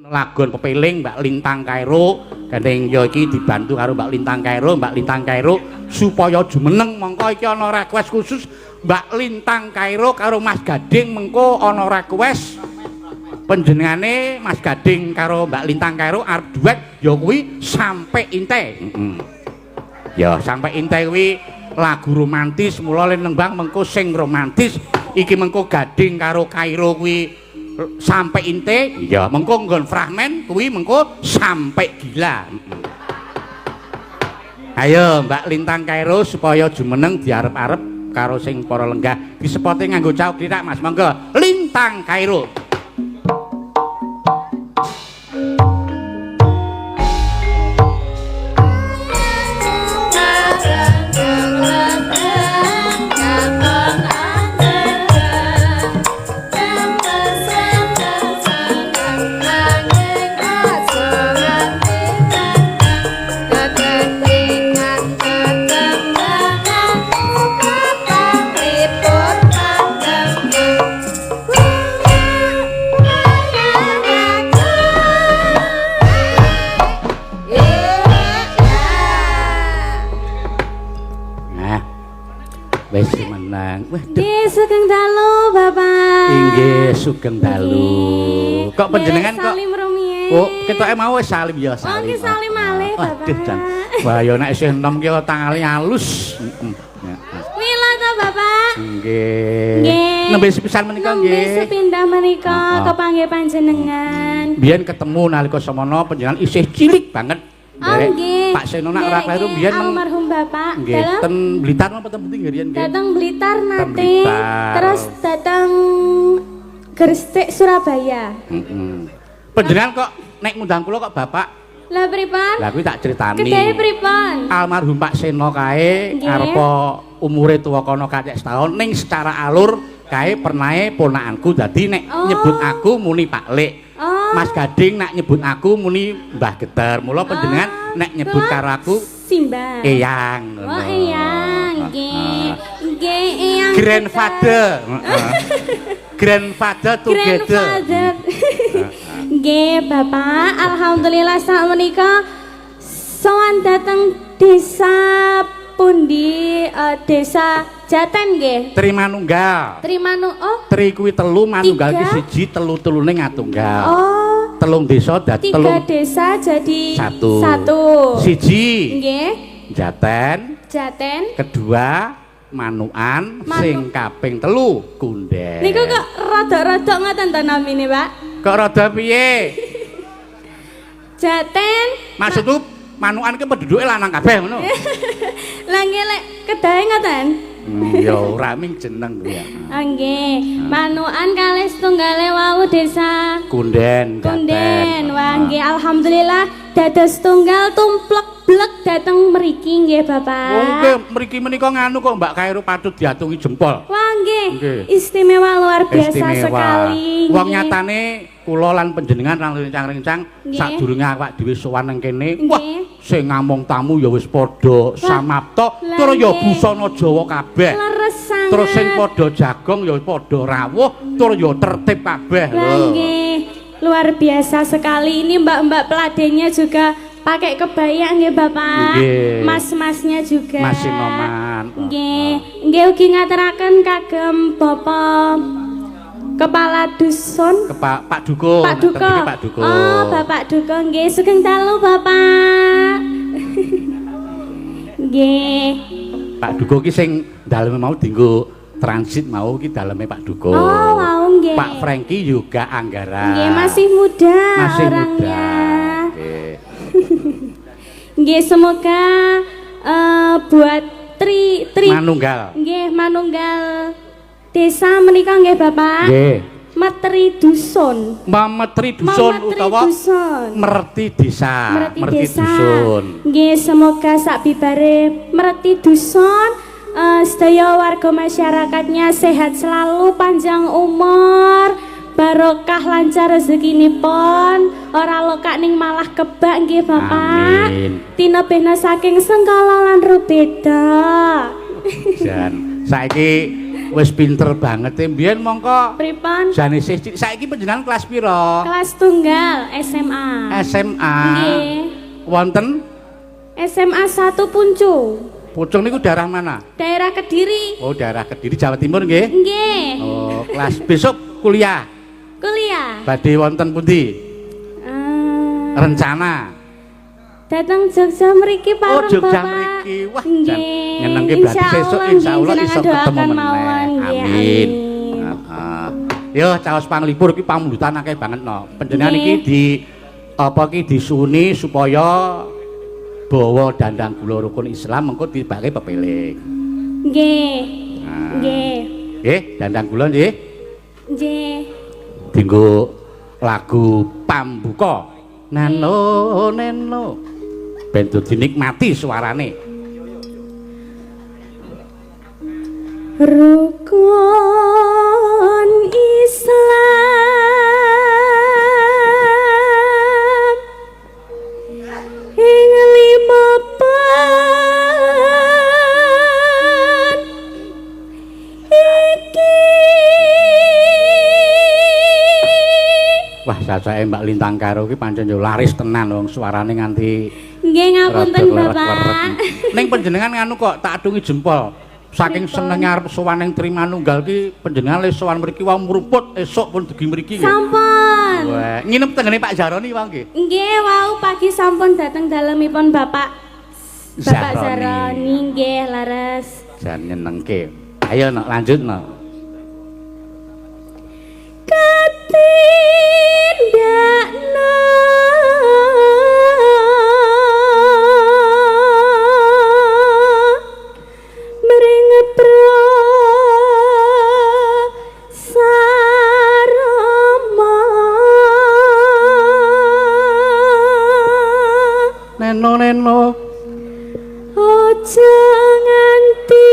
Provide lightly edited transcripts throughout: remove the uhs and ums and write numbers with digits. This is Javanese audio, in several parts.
lagon pepeling Mbak Lintang Kairo gandeng ya iki dibantu karo Mbak Lintang Kairo supaya jumeneng mongko iki ana request khusus Mbak Lintang Kairo karo Mas Gading mengko ana request panjenengane Mas Gading karo Mbak Lintang Kairo arep duet ya kuwi sampai inte. Ya sampai inte kuwi lagu romantis mula nembang mengko sing romantis iki mengko Gading karo Kairo kuwi sampai inte ya mengko nggon fragmen kuwi mengko sampai gila. Ayo Mbak Lintang Kairo supaya jumeneng diarep-arep karo sing para lenggah disepote nganggo cauk dirak Mas monggo Lintang Kairo. Nggih sugeng dalu Bapak. Inggih sugeng dalu. Kok panjenengan kok salim rumiyin. Oh, ketoke mau wis salim ya salim. Oh, nggih salim malih Bapak. Aduh jan. Wah ya nek isih enom ki tangale alus. Mila to Bapak. Nggih. Nembe sepisan menika nggih. Nembe sepindah menika kepanggih panjenengan. Biyen ketemu nalika samana panjenengan isih cilik banget. Nggih. Pak Seno nak ora kleru biyen almarhum Bapak. Nggih, ten Blitar napa ten Pundi nggih riyen nggih. Datang Blitar nate. Terus datang Gresik Surabaya. Panjenengan kok nek ngundang kula kok Bapak? Lah pripun? Lah kuwi tak critani. Kedahe pripun? Almarhum Pak Seno kae arepa umure tuwa kono kacek setahun ning secara alur kae pernahe ponakanku dadi nek nyebut aku muni Pak Lik. Mas Gading nak nyebut aku muni Mbah Geter. Mula panjenengan nek nyebut karo aku Simbah. Eyang. Oh Eyang, nggih. Nggih Eyang. Grandfather. Grandfather together. Nggih Bapak, alhamdulillah sakmenika sowan dateng desa pundi desa Jaten nggih. Trimanunggal. Tri kuwi telu manunggal ki siji telu-telune ngatunggal. Oh. Telung desa dadi tiga desa jadi satu. Siji. Nggih. Jaten. Kedua Manukan. Sing kaping telu Kunden. Niku kok rada-rada ngoten to namine, Pak? Kok rada piye? Jaten. Maksudku Manukan ki penduduke lanang kabeh ngono. Lah nggih lek kedahe ngoten. Ya ora ming jeneng kuwi ya. Nggih, Manukan kalih setunggale wau desa Kunden. Wah nggih alhamdulillah dados tunggal tumplek-blek dateng mriki nggih Bapak. Oh nggih, mriki menika nganu kok Mbak Kairo patut diatungi jempol. Wah nggih, istimewa luar biasa sekali. Wong nyatane kula lan panjenengan lan rencang-rencang sadurunge awak dhewe sowan nang kene. Wah, sing ngamong tamu ya wis padha samapta, tur ya busana Jawa kabeh. Terus sing padha jagong ya padha rawuh, tur ya tertib kabeh lho. Nggih, luar biasa sekali. Ini mbak-mbak peladennya juga pakai kebaya nggih Bapak. Mas-masnya juga. Mas Sinoman. Nggih ugi ngaturaken kagem Bapak Kepala Dusun. Pak Duko. Pak Duko. Oh, Bapak Duko nggih sugeng dalu Bapak. Nggih. Pak Duko ki sing daleme mau dienggo transit mau ki daleme Pak Duko. Oh, mau nggih. Pak Franky juga Anggara. Nggih, masih muda orangnya. Nggih. Nggih, semoga buat Tri Manunggal. Nggih, Manunggal desa menika nggih Bapak. Nggih. Metri Dusun. Metri Dusun utawa Merti Desa. Merti Dusun. Nggih, semoga sak bibare Merti Dusun sedaya warga masyarakatnya sehat selalu, panjang umur, barokah lancar rezekinipun, ora lokak ning malah kebak nggih Bapak. Tinebehna saking Sengkala lan Rubeda. Jan, saiki Wis pinter banget e. Mbiyen mongko Pripun? jane saiki panjenengan kelas pira? Kelas tunggal SMA. SMA. Nggih. Wonten SMA 1 Puncu. Pucung niku daerah mana? Daerah Kediri. Oh, daerah Kediri Jawa Timur nggih. Nggih. Oh, kelas besok kuliah. Kuliah. Badhe wonten pundi? Rencana. Datang Jogja mriki Oh, pareng Jogja Bapak. mriki. Wah, Nggih. nyenengke berarti sesuk insyaallah iso ketemu meneh. Amin. Heeh. Yo, caos panglipur iki pamulutan akeh banget no. Panjenengan iki di apa iki disuni supaya bawa dandang gula rukun Islam mengko dibake pepeling. Nggih. Nah. Nggih. Nggih, dandang gula nggih. Nggih. Dinggo lagu pambuka. Nano neno. Ben dinikmati suarane. Rukun Islam ing lima pan iki. Wah, sacake Mbak Lintang Karo ki pancen yo laris tenan wong suarane nganti Nggih ngapunten rada Bapak. lerek-lerek. Ning panjenengan nganu kok tak adungi jempol. Saking senenge arep sowan ning Trimanunggal ki panjenengan le sowan mriki wae mruput esuk pun dugi mriki nggih. Sampun. Wah, nginep tengene Pak Jaroni wae nggih. Nggih wau pagi sampun dateng dalemipun Bapak Zahroni. Zahroni nggih laras. Jan nyenengke. Ayo nok lanjut nok. Katindakna mring prasarama Neno-neno. aja nganti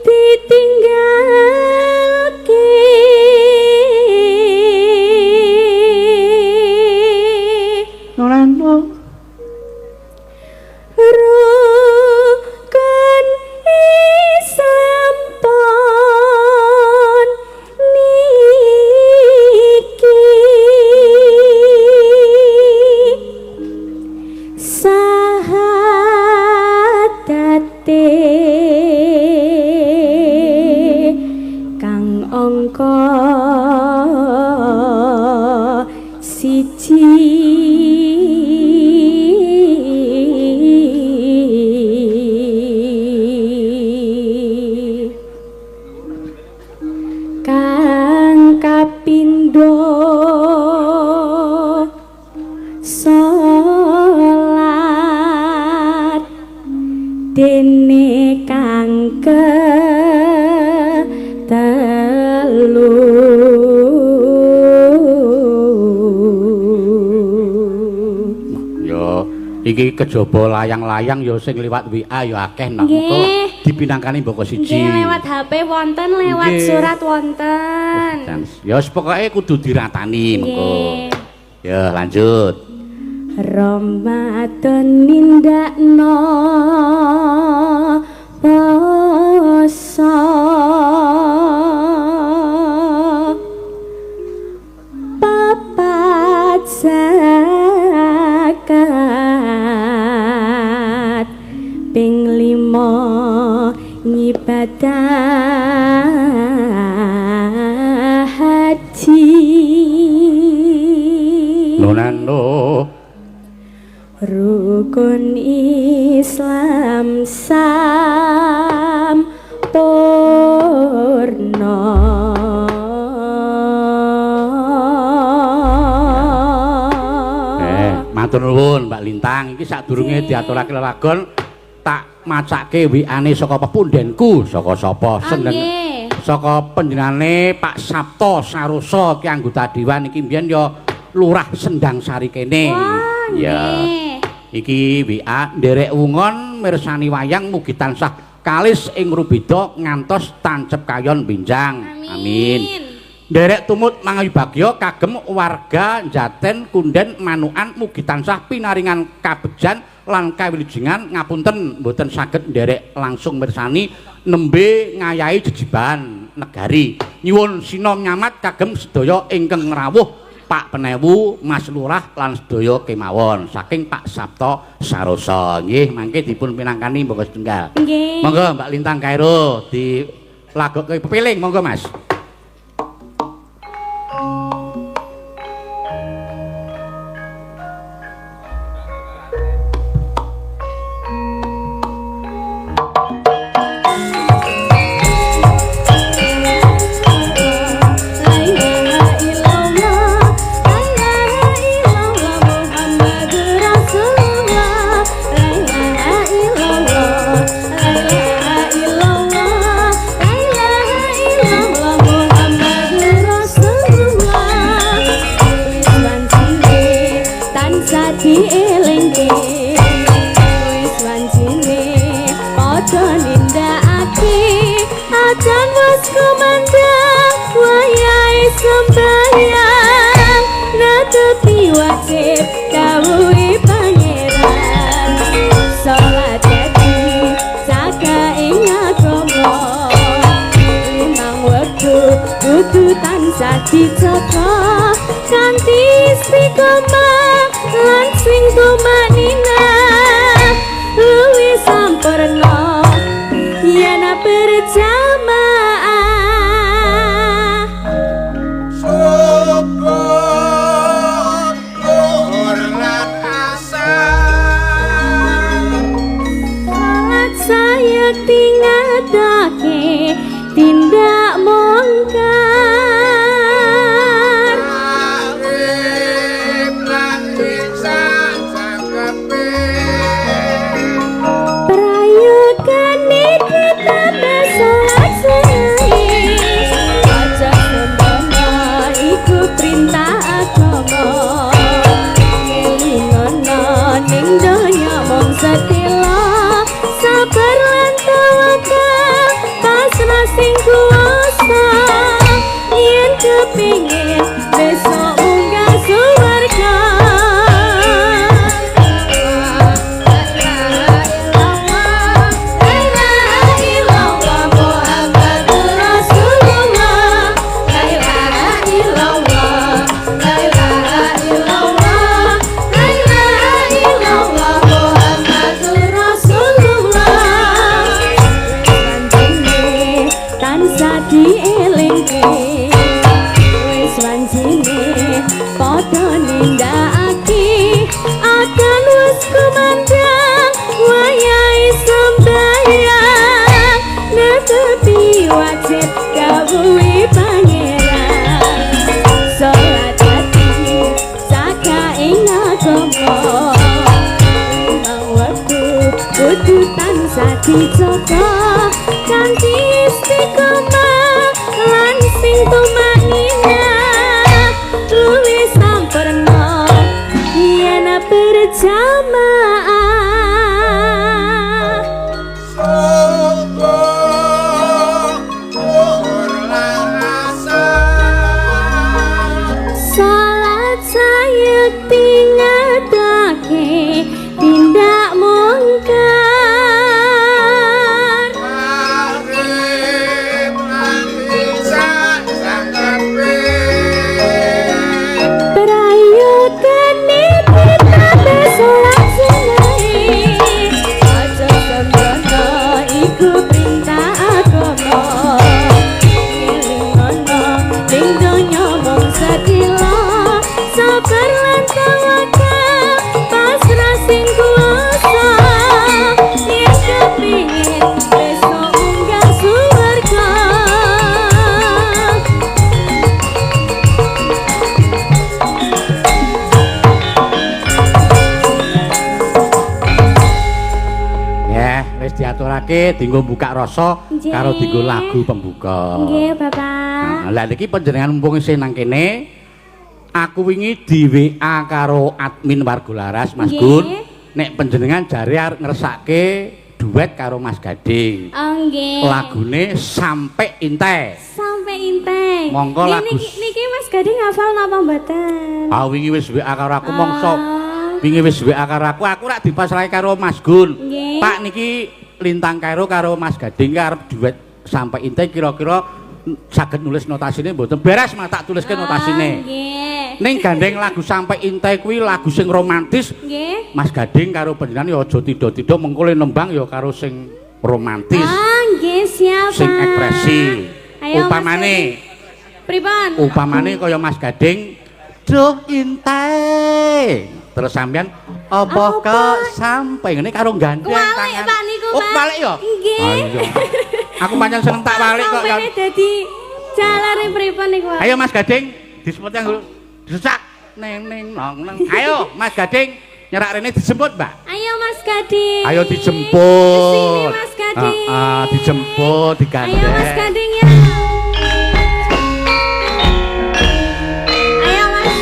ditinggalke Neno. rukun Islam pon niki sahadate kang angka siji kang kapindho salat dene kang ketelu. Yo, iki kejaba layang-layang yo sing liwat WA yo akeh nok. Nggih. Engko dipinangkani mboko siji. Nggih lewat HP wonten, lewat Nggih. surat wonten. Dan ya wis pokoke kudu diratani mengko. Nggih. Ya lanjut. Ramadan nindakno poso papat zakat ping 5 ngibadah haji. Nonano. Rukun Islam sampurna. Matur nuwun Mbak Lintang, iki sadurunge diaturake lelagon tak macake WA-ne saka pepundenku, saka sapa seneng. Saka panjenengane Pak Sabto Saroso ki anggota dewan iki mbiyen ya Lurah Sendang Sari kene. Ya. Iki WA nderek wungon mirsani wayang mugi tansah kalis ing rubeda ngantos tancep kayon benjang. Amin. Nderek tumut mangayu bagya kagem warga Jaten Kunden Manukan mugi tansah pinaringan kabegjan lan kawilujengan ngapunten mboten saged nderek langsung mirsani nembe ngayahi jejiban negari. Nyuwun sinom nyamat kagem sedaya ingkang ngrawuh Pak Penewu, Mas Lurah lan sedaya kemawon saking Pak Sabto Sarosa. Nggih, mangke dipun pinangkani monggo setunggal. Nggih. Monggo Mbak Lintang Kairo dilagokke pepiling monggo Mas. Dijaga kanthi istiqomah lan sing tumanina luwih sampurna yen berjamaah syukur luhur lan asal salat saya tingatake tindak mungkar kepingin besok munggah suwarga tansah dielingke padha nindakake akan wis kumandang wayahe sembahyang netepi wajib dawuhe pangeran salat ati saka ing agama wektu kudu tansah dijaga kanthi istiqomah lan sing tumanina luwih sampurna yen berjamaah syukur luhur lan asal salat saya tingatake tindak mungkar diaturake dienggo buka rasa karo dienggo lagu pembuka. Nggih, Bapak. Nah, lah niki panjenengan mumpung isih nang kene, aku wingi di WA karo admin Wargolaras Mas Gun. Nek panjenengan jare arep ngersake duet karo Mas Gading. Nggih. Lagune Sampai Inte. Sampai Inte. Monggo lagu niki Mas Gading hafal napa mboten? Ah wingi wis WA karo aku mongso. Wingi wis WA karo aku rak dipasrahe karo Mas Gun. Nggih. Pak niki Lintang Kairo karo Mas Gading arep duet sampai intai kira-kira saged nulis notasine mboten beres mah tak tuliske notasine. Nggih. Ning gandeng lagu sampai intai kuwi lagu sing romantis. Nggih. Mas Gading karo panjenengan ya aja tido-tido mengko nembang ya karo sing romantis. Nggih, siap. Sing ekspresi. Ayo, Upamane pripun? Upamane kaya Mas Gading, duh intai. Terus sampean apa kok sampai ngene karo gandeng Kualik, tangan. Pak niku, Oh, Pak. balik ya? Nggih. Ah, iya. Aku pancen seneng tak balik kok ya. Sampene dadi jalane pripun niku? Pak? Ayo Mas Gading, disebut yang disesak neng neng nong neng. Ayo Mas Gading, nyerak rene dijemput, Mbak. Ayo Mas Gading. Ayo dijemput. Kesini Mas Gading. Dijemput, digandeng. Ayo Mas Gading ya. Ayo Mas.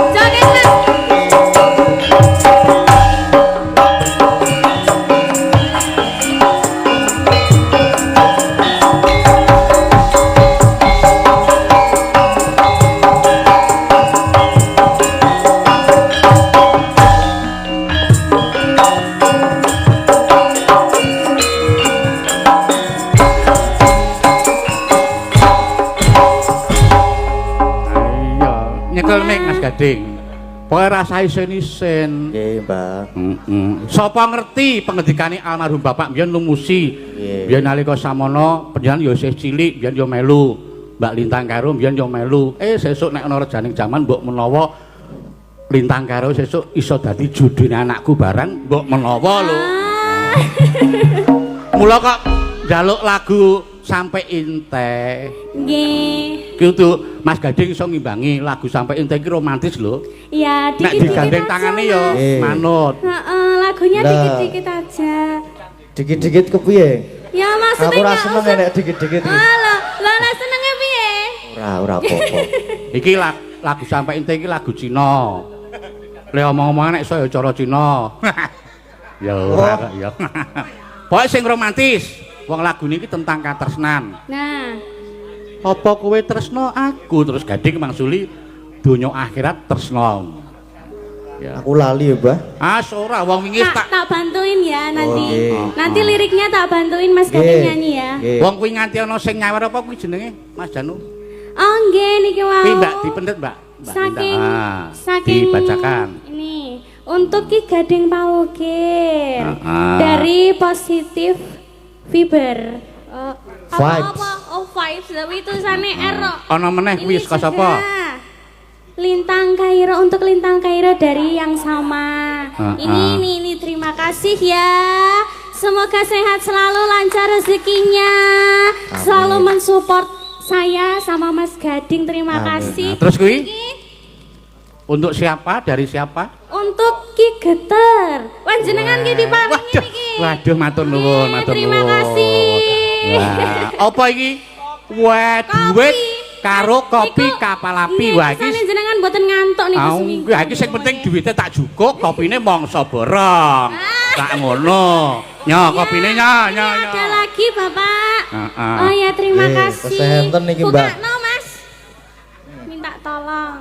Joget Mas. Iya, nyekel mik Mas Gading. Pokoke rasa isen-isen. Nggih, Mbak. Sapa ngerti pengedikane almarhum Bapak mbiyen lumusi. Nggih. Biyen nalika samono panjenengan ya isih cilik, biyen ya melu. Mbak Lintang Kairo biyen ya melu. Sesuk nek ana rejaning jaman mbok menawa Lintang Kairo sesuk iso dadi judune anakku barang, mbok menawa lho. Mula kok njaluk lagu sampai intek. Nggih. Ki untuk Mas Gading iso ngimbangi lagu sampai intek iki romantis lho. Ya, Nek dikit-dikit digandeng aja, tangane Mas. ya manut. Heeh, lagunya Lah. dikit-dikit aja. Dikit-dikit kepiye? Ya maksudnya Aku ora nggak seneng usah- nek dikit-dikit. Lah, lah senengnya piye? Ora apa-apa. Iki lagu sampai intek iki lagu Cina. Le omong-omongan nek iso ya cara Cina. Ya ora kok ya. Pokoke sing romantis. Wong lagu niki tentang katresnan. Nah, Apa kowe tresno aku terus Gading mangsuli donya akhirat tresno. Ya. Aku lali ya, Mbah. Ora wong wingi tak bantuin ya nanti. nggih. Nanti liriknya tak bantuin Mas Gading Nggih. nyanyi ya. Nggih. wong kuwi nganti ana sing nyawer apa kuwi jenenge Mas Janu. Oh nggih niki wau. Kuwi Mbak dipendet Mbak. Mbak Saking Linda. Ah, saking dibacakan. Ini untuk Ki Gading Pawukir dari Positif Fiber. Vibes. Apa? Oh vibes, tapi tulisannya R. kok. Ana meneh kuwi Ini saka sudah. sapa? Lintang Kairo untuk Lintang Kairo dari yang sama. Ah, Ini terima kasih ya. Semoga sehat selalu, lancar rezekinya. Amin. Selalu mensupport saya sama Mas Gading. Terima Amin. kasih. Nah, terus kuwi? Ini Untuk siapa? Dari siapa? untuk Ki Geter. Panjenengan ki diparingi Waduh, niki. waduh matur nuwun, matur nuwun. Terima kasih. Wah, apa iki? Wah, duit karo kopi kapal api. Wah, iki jenengan mboten ngantuk niku Au, seminggu. ya iki sing penting duwite tak jukuk, kopine mangsa borong. Tak ngono. Nya kopine nya. Ada lagi Bapak. Heeh. Oh ya terima Nggih, kasih. kesehatan niki, Mbak. Bukakno, Mas. Minta tolong.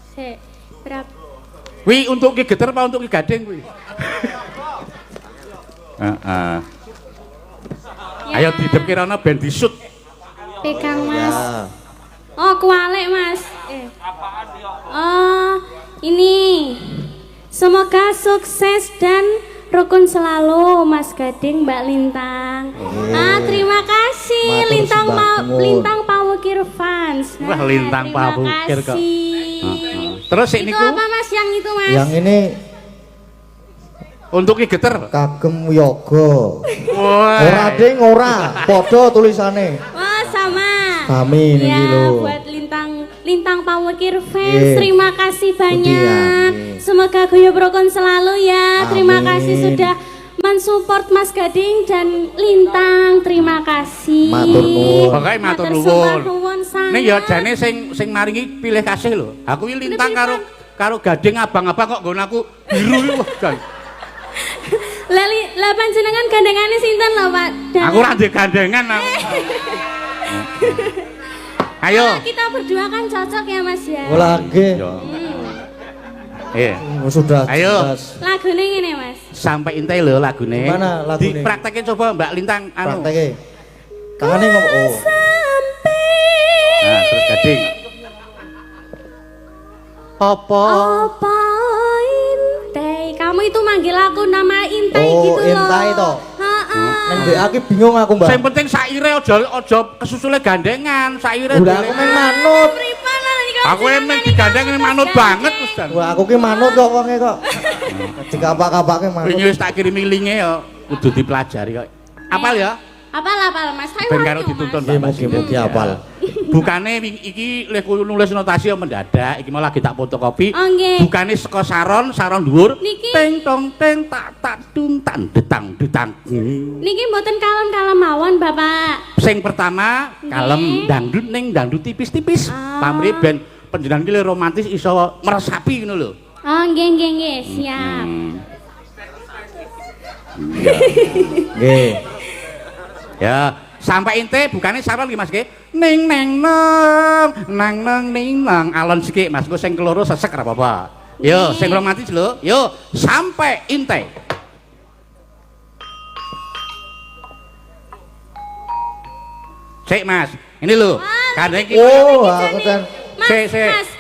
Sik, berapa? Kuwi untuk Ki Geter apa untuk Ki Gading kuwi? Heeh. Ya, Ayo didepke rono ben disut. pegang Mas. Ya. Oh, kualik Mas. Oh, ini. Semoga sukses dan rukun selalu Mas Gading, Mbak Lintang. Terima kasih Matur Lintang sembah nuwun. Lintang Pawukir fans. Wah, Lintang terima Pawukir kok. kasih. Terus sik Itu niku apa Mas yang itu Mas? Yang ini untuk Ki Geter. kagem yoga. Wah. Ora ding ora, padha tulisane. Wah sama. Sami niki Ya lho. buat Lintang Pawukir fans, Nggih. terima kasih Pundi ya, banyak. nggih. Semoga guyub rukun selalu ya. Terima Amin. kasih sudah mensupport Mas Gading dan Lintang. Terima kasih. Matur nuwun. Pokoke matur nuwun. Ning ya jane sing maringi pilih kasih lho. Aku iki Lintang karo Gading abang-abang kok nggon aku biru iki kan. Lah panjenengan gandengane sinten lho, Pak? Aku ora ndek gandengan aku. Ayo. Kita berdua kan cocok ya, Mas ya. Lagi. Iya. Sudah. Ayo. Lagune ngene, Mas. Sampai intai lho lagune. Gimana lagune? Dipraktekin coba Mbak Lintang anu. Prakteknya. Tangannya ngomong. Oh. Nah, terus Gading. Apa Intai? Kamu itu manggil aku nama Intai Oh, gitu loh. Intai toh? Heeh. Nang DA ki bingung aku, Mbak. Sing penting saire aja kesusule gandengan, saire. Udah aku meng manut. Aku emang digandeng manut banget Mas Dan. Wah, aku ki manut kok wonge kok. Dikapak-kapake manut. Wingi wis tak kirimi linge ya kudu dipelajari kok. Apal ya? Apal Mas. Saya Ben wangi, karo Mas. dituntun Nggih, mugi-mugi apal. Bukane iki lek nulis notasi ya mendadak, iki mau lagi tak fotokopi. Oh, nggih. Bukane saka saron dhuwur. Niki. Teng tong teng tak dung tan detang detang. Niki mboten kalem-kalem mawon, Bapak. Sing pertama kalem dangdut ning dangdut tipis-tipis. Pamrih ben panjenengan iki romantis iso meresapi ngono lho. Oh, nggih, siap. Nggih. Ya, sampai ente bukane saron iki Mas nggih. Ning neng neng nang nang ning nang alon sikik Mas. Engko sing keloro sesek ora apa-apa. Yo, sing romantis lho. Yo, sampai ente. Sik Mas, ini lho. Kadang iki Oh, aku kan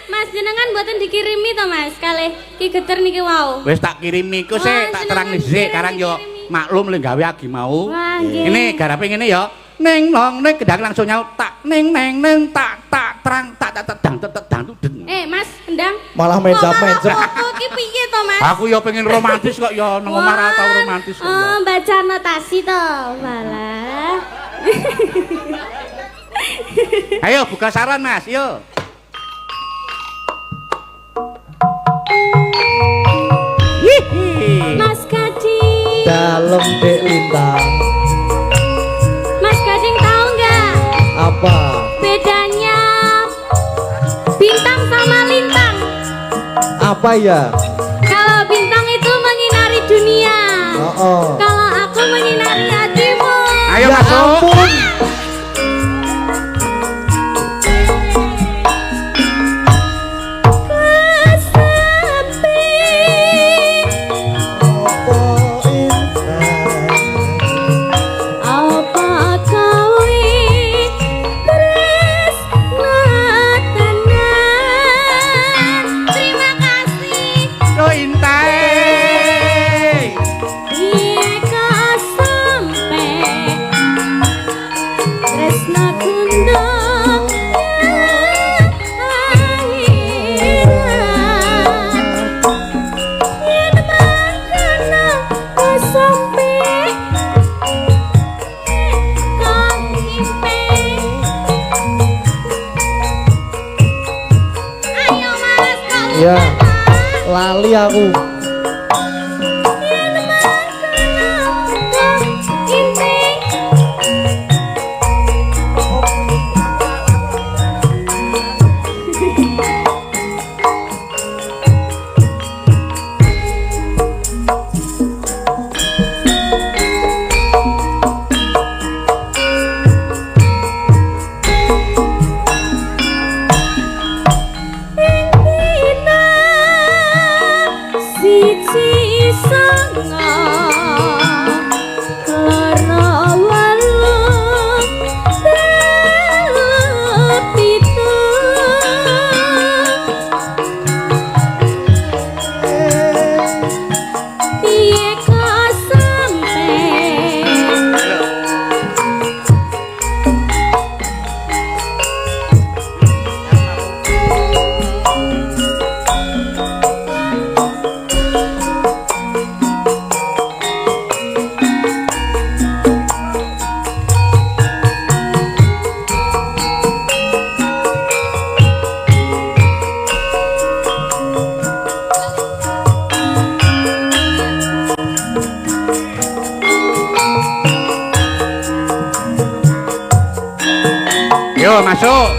Mas jenengan mboten dikirimi to, Mas? Kalih Ki Geter niki wau. wis tak kirimi ku sik tak terang dhisik karang yo maklum lek gawe agi mau. Wah, nggih. Ini garape ngene ya. Ning nong ning gedang langsung nyaut tak ning neng neng tak terang tak dang dang den. Mas, endang. malah mencap-mencap. Aku ki piye to, Mas? Aku ya pengen romantis kok ya nang omah ra tau romantis kok. Oh, baca notasi to. Walah. Ayo buka saran Mas, yo. Hihi. Mas Gading. Dalem Dek Lintang. Mas Gading tahu nggak Apa? bedanya bintang sama lintang? Apa ya? Kalau bintang itu menyinari dunia. Oh. Kalau aku menyinari hatimu. Ayo Ya masuk. ampun. Apa kau tenan? Terima kasih. Lo intai. Ika sampai tresna kundang akhirat yen mangkana sampai kang impe. Ayo Mas kau Ya. Lali aku. yen mangkana kang impe. Dina Ayo masuk.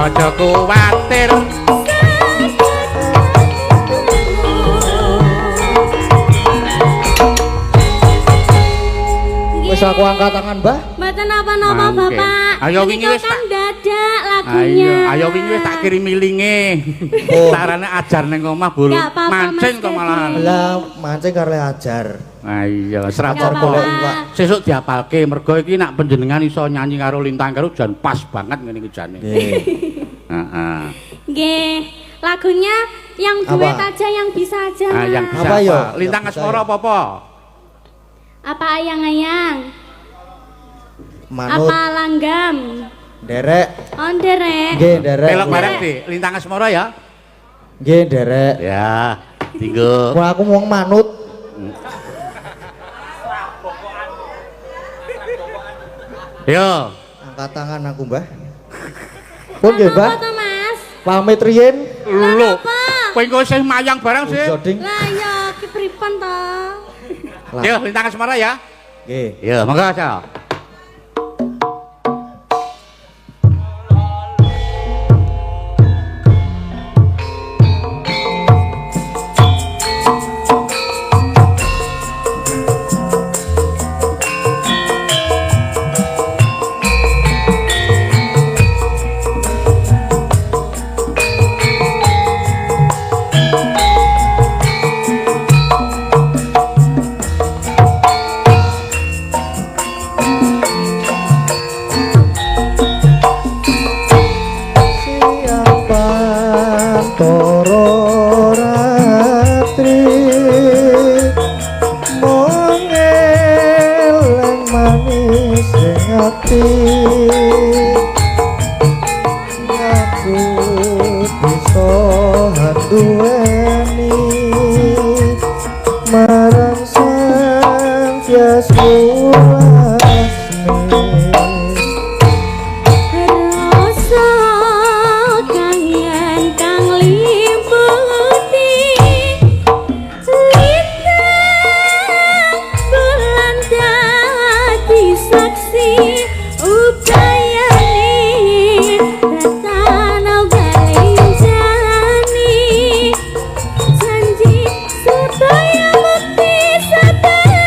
Aja kuwatir. Wis aku angkat tangan, Mbah. Mboten napa-napa, Mangke. Bapak. Ayo wingi wis kan tak- dadak lagunya. Ayo wingi wis tak kirimi linge. Oh. Tarane ajar ning omah buru Nggak apa-apa, mancing Mas kok malahan. Dedi. Lah mancing karo ajar. Iya, Nggak serator apa-apa. golek iwak. Sesuk diapalke mergo iki nak panjenengan iso nyanyi karo Lintang karo jan pas banget ngene iki jane. Nggih. Heeh. Nggih, lagunya yang duet Apa? aja yang bisa aja. Ah, Mas. yang bisa Apa, yo? Lintang Yang bisa, Asmara yo. apa-apa? Apa ayang-ayang? Manut Apa langgam? derek. On derek. Nggih, derek. Pelok bareng di Lintang Asmara ya. Nggih, derek. Ya, tinggo. Wah, aku mau manut. Yo. Angkat tangan aku, Mbah. Pun nggih, Mbah. Apa to, Mas? Pamit riyin. Lho. Apa? Kowe engko sih mayang bareng sih. Joding. Lah ya ki pripun to? Lah. Yo, Lintang Asmara ya. Nggih. Yo, monggo aja. Siapa toro ratri mongeleng manis ing ati aku bisa handuweni marang sang Yasmini. Rasa kangen kang liputi lintang bulan dadi saksi upayane datana galenjani janji sedaya bukti sedaya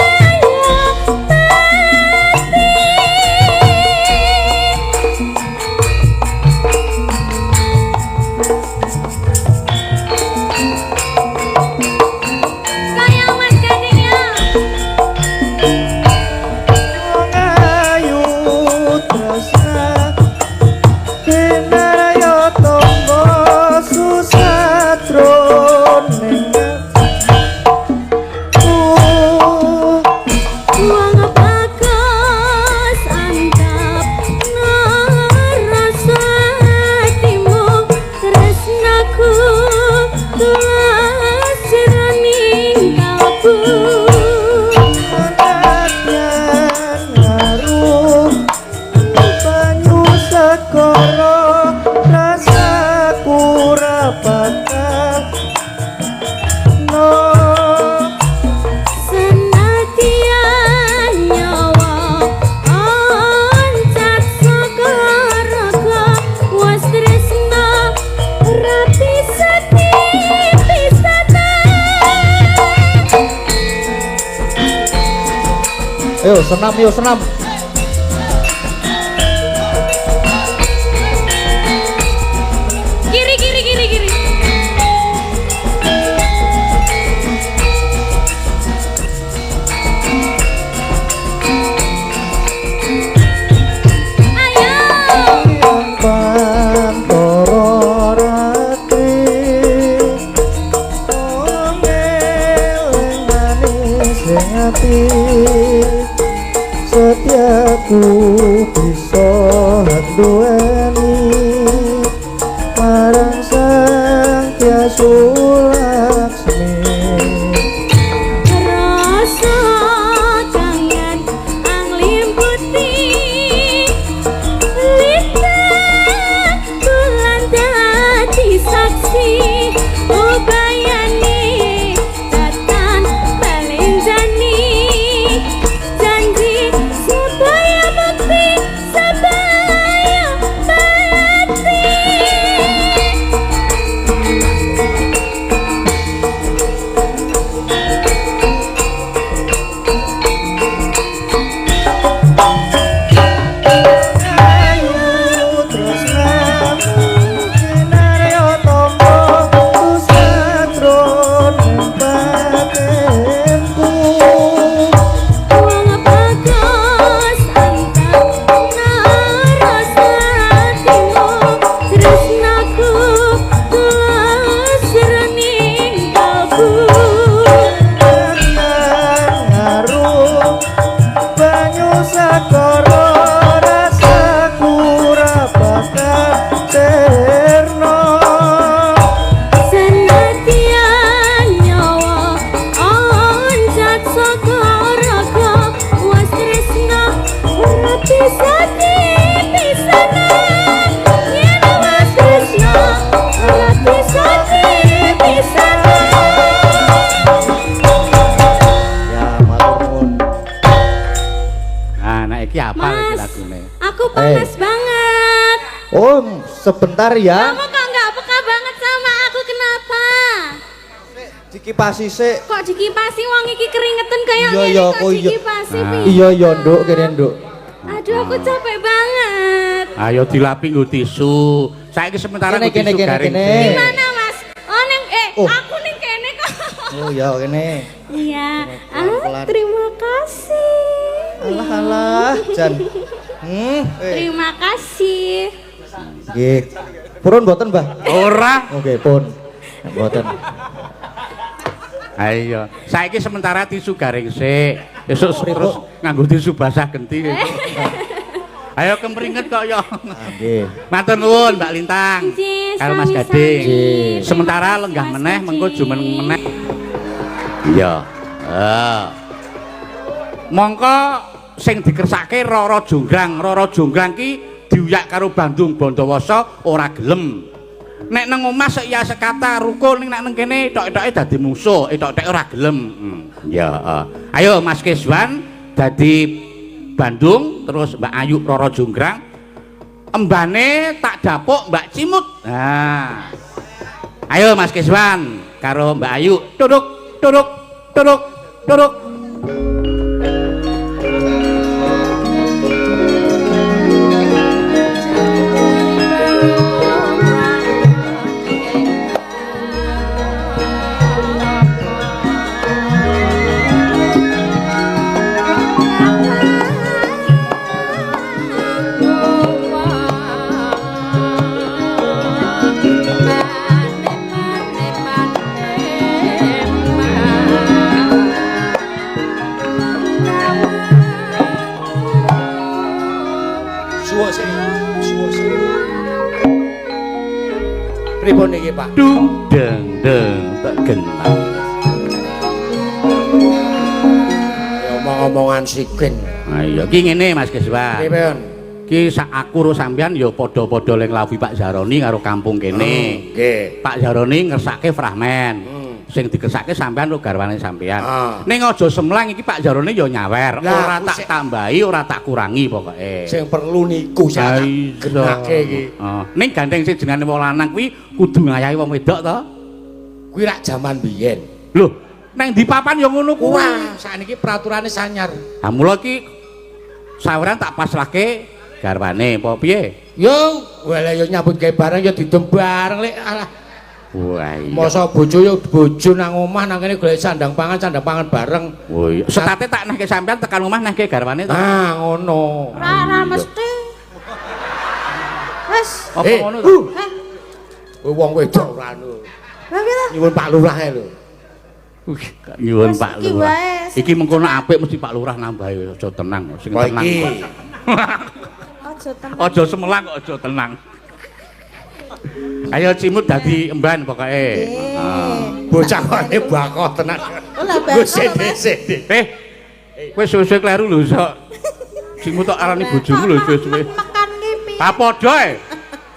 kaya Mas Gading ya. Ngayu tresno Yo senam yo senam. Kiri kiri kiri kiri. Setiaku bisa duweni marang sang Hyang Laksmi. Rasa kangen anglimuti lintang bulan dadi saksi ubayani datang balenjani janji supaya bukti supaya bukti. Wong bagus anteng narasatimu tresnaku tulus rening kalbu. Banyu sakara rasaku ora bakal cerno. Senadyan nyawa oncat saka raga was tresna ora bisa dipisahan. Yen was tresna ora bisa dipisahan. Ya matur nuwun. Nah, nek iki apa iki Mas, lagune? aku panas banget. Oh, sebentar ya. Kamu kok nggak peka banget sama aku, kenapa? Dikipasi sik. Kok dikipasi wong iki keringetan kayak Iya, gini iya, kok kok iya. dikipasi Ah. piye? Iya ya, Nduk, kene Nduk. Aduh, aku capek banget. Ayo dilapi nggo tisu. Saiki sementara Kene, nggo tisu kene, garing. kene. sik. Gimana, Mas? Oh, Oh. aku ning kene kok. Oh ya kene. Iya. Pelan-pelan. Terima kasih. Alah alah, Jan. Terima kasih. Nggih. Purun mboten, Mbah? Ora. Oke, pun. Mboten. Ayo, saiki sementara tisu garing sik. Esuk terus nganggo tisu basah genti. Ayo kemringet kok ya. Nggih. Matur nuwun Mbak Lintang. Nggih, Karo Mas sami-sami. Gading. Nggih. Sementara Terima lenggah kasih, meneh Mas mengko Gading. jumen meneh. Iya. Mongko sing dikersake Rara Jonggrang. Rara Jonggrang ki diuyak karo Bandung Bandawasa ora gelem. Nek nang omah sik ya sekata rukun ning nek nang kene tok-toke dadi musuh, tok-toke ora gelem. Ya, ayo Mas Keswan dadi Bandung terus Mbak Ayu Rara Jonggrang. Embane tak dapuk Mbak Cimut. Nah. Ayo Mas Keswan karo Mbak Ayu. Duduk, duduk, duduk, duduk. Pripun niki, Pak? Dung deng deng tak genang. Omong-omongan sikin. Ayo ki ngene Mas Keswan. Pripun? Ki sak aku karo sampean ya padha-padha ling lawi Pak Jaroni karo kampung kene. Nggih. Pak Jaroni ngersake fragmen. Sing dikersake sampean lo garwane sampean. Ning aja semlang iki Pak Jaroni ya nyawer, ora tak tambahi, ora tak kurangi pokoke. Sing perlu niku sak genake iki. Ning gandeng sing jenenge wong lanang kuwi kudu ngayahi wong wedok to? Kuwi rak jaman biyen. Lho, nang ndi papan ya ngono kuwi. Wah, sakniki peraturane sanyar. Ha mula iki saweran tak pasrahke garwane apa piye? Yo, wala yo nyambut gawe barang yo didem bareng lek alah. Wah iya. Masa bojo yo bojo nang omah nang kene golek sandang pangan bareng. Oh iya. Setate tak nehke sampean tekan omah nehke garwane to. Ah, ngono. Ora mesti. Wes. Apa ngono to? Kowe wong wedok ora anu. Lah piye to? Nyuwun Pak Lurah ae lho. Nyuwun Wes, Pak iki Lurah. wae. Iki mengkono apik mesti Pak Lurah nambahi aja tenang, sing Kok tenang. iki Aja tenang. Aja semelang kok aja tenang. Ayo Cimut dadi emban pokoke. bocah kene bakoh tenan. Oh lah bakoh. Sithik-sithik. Wis suwe-suwe kleru lho sok. Cimut tok arani bojomu lho suwe-suwe. Makan ki piye? Ta padha e.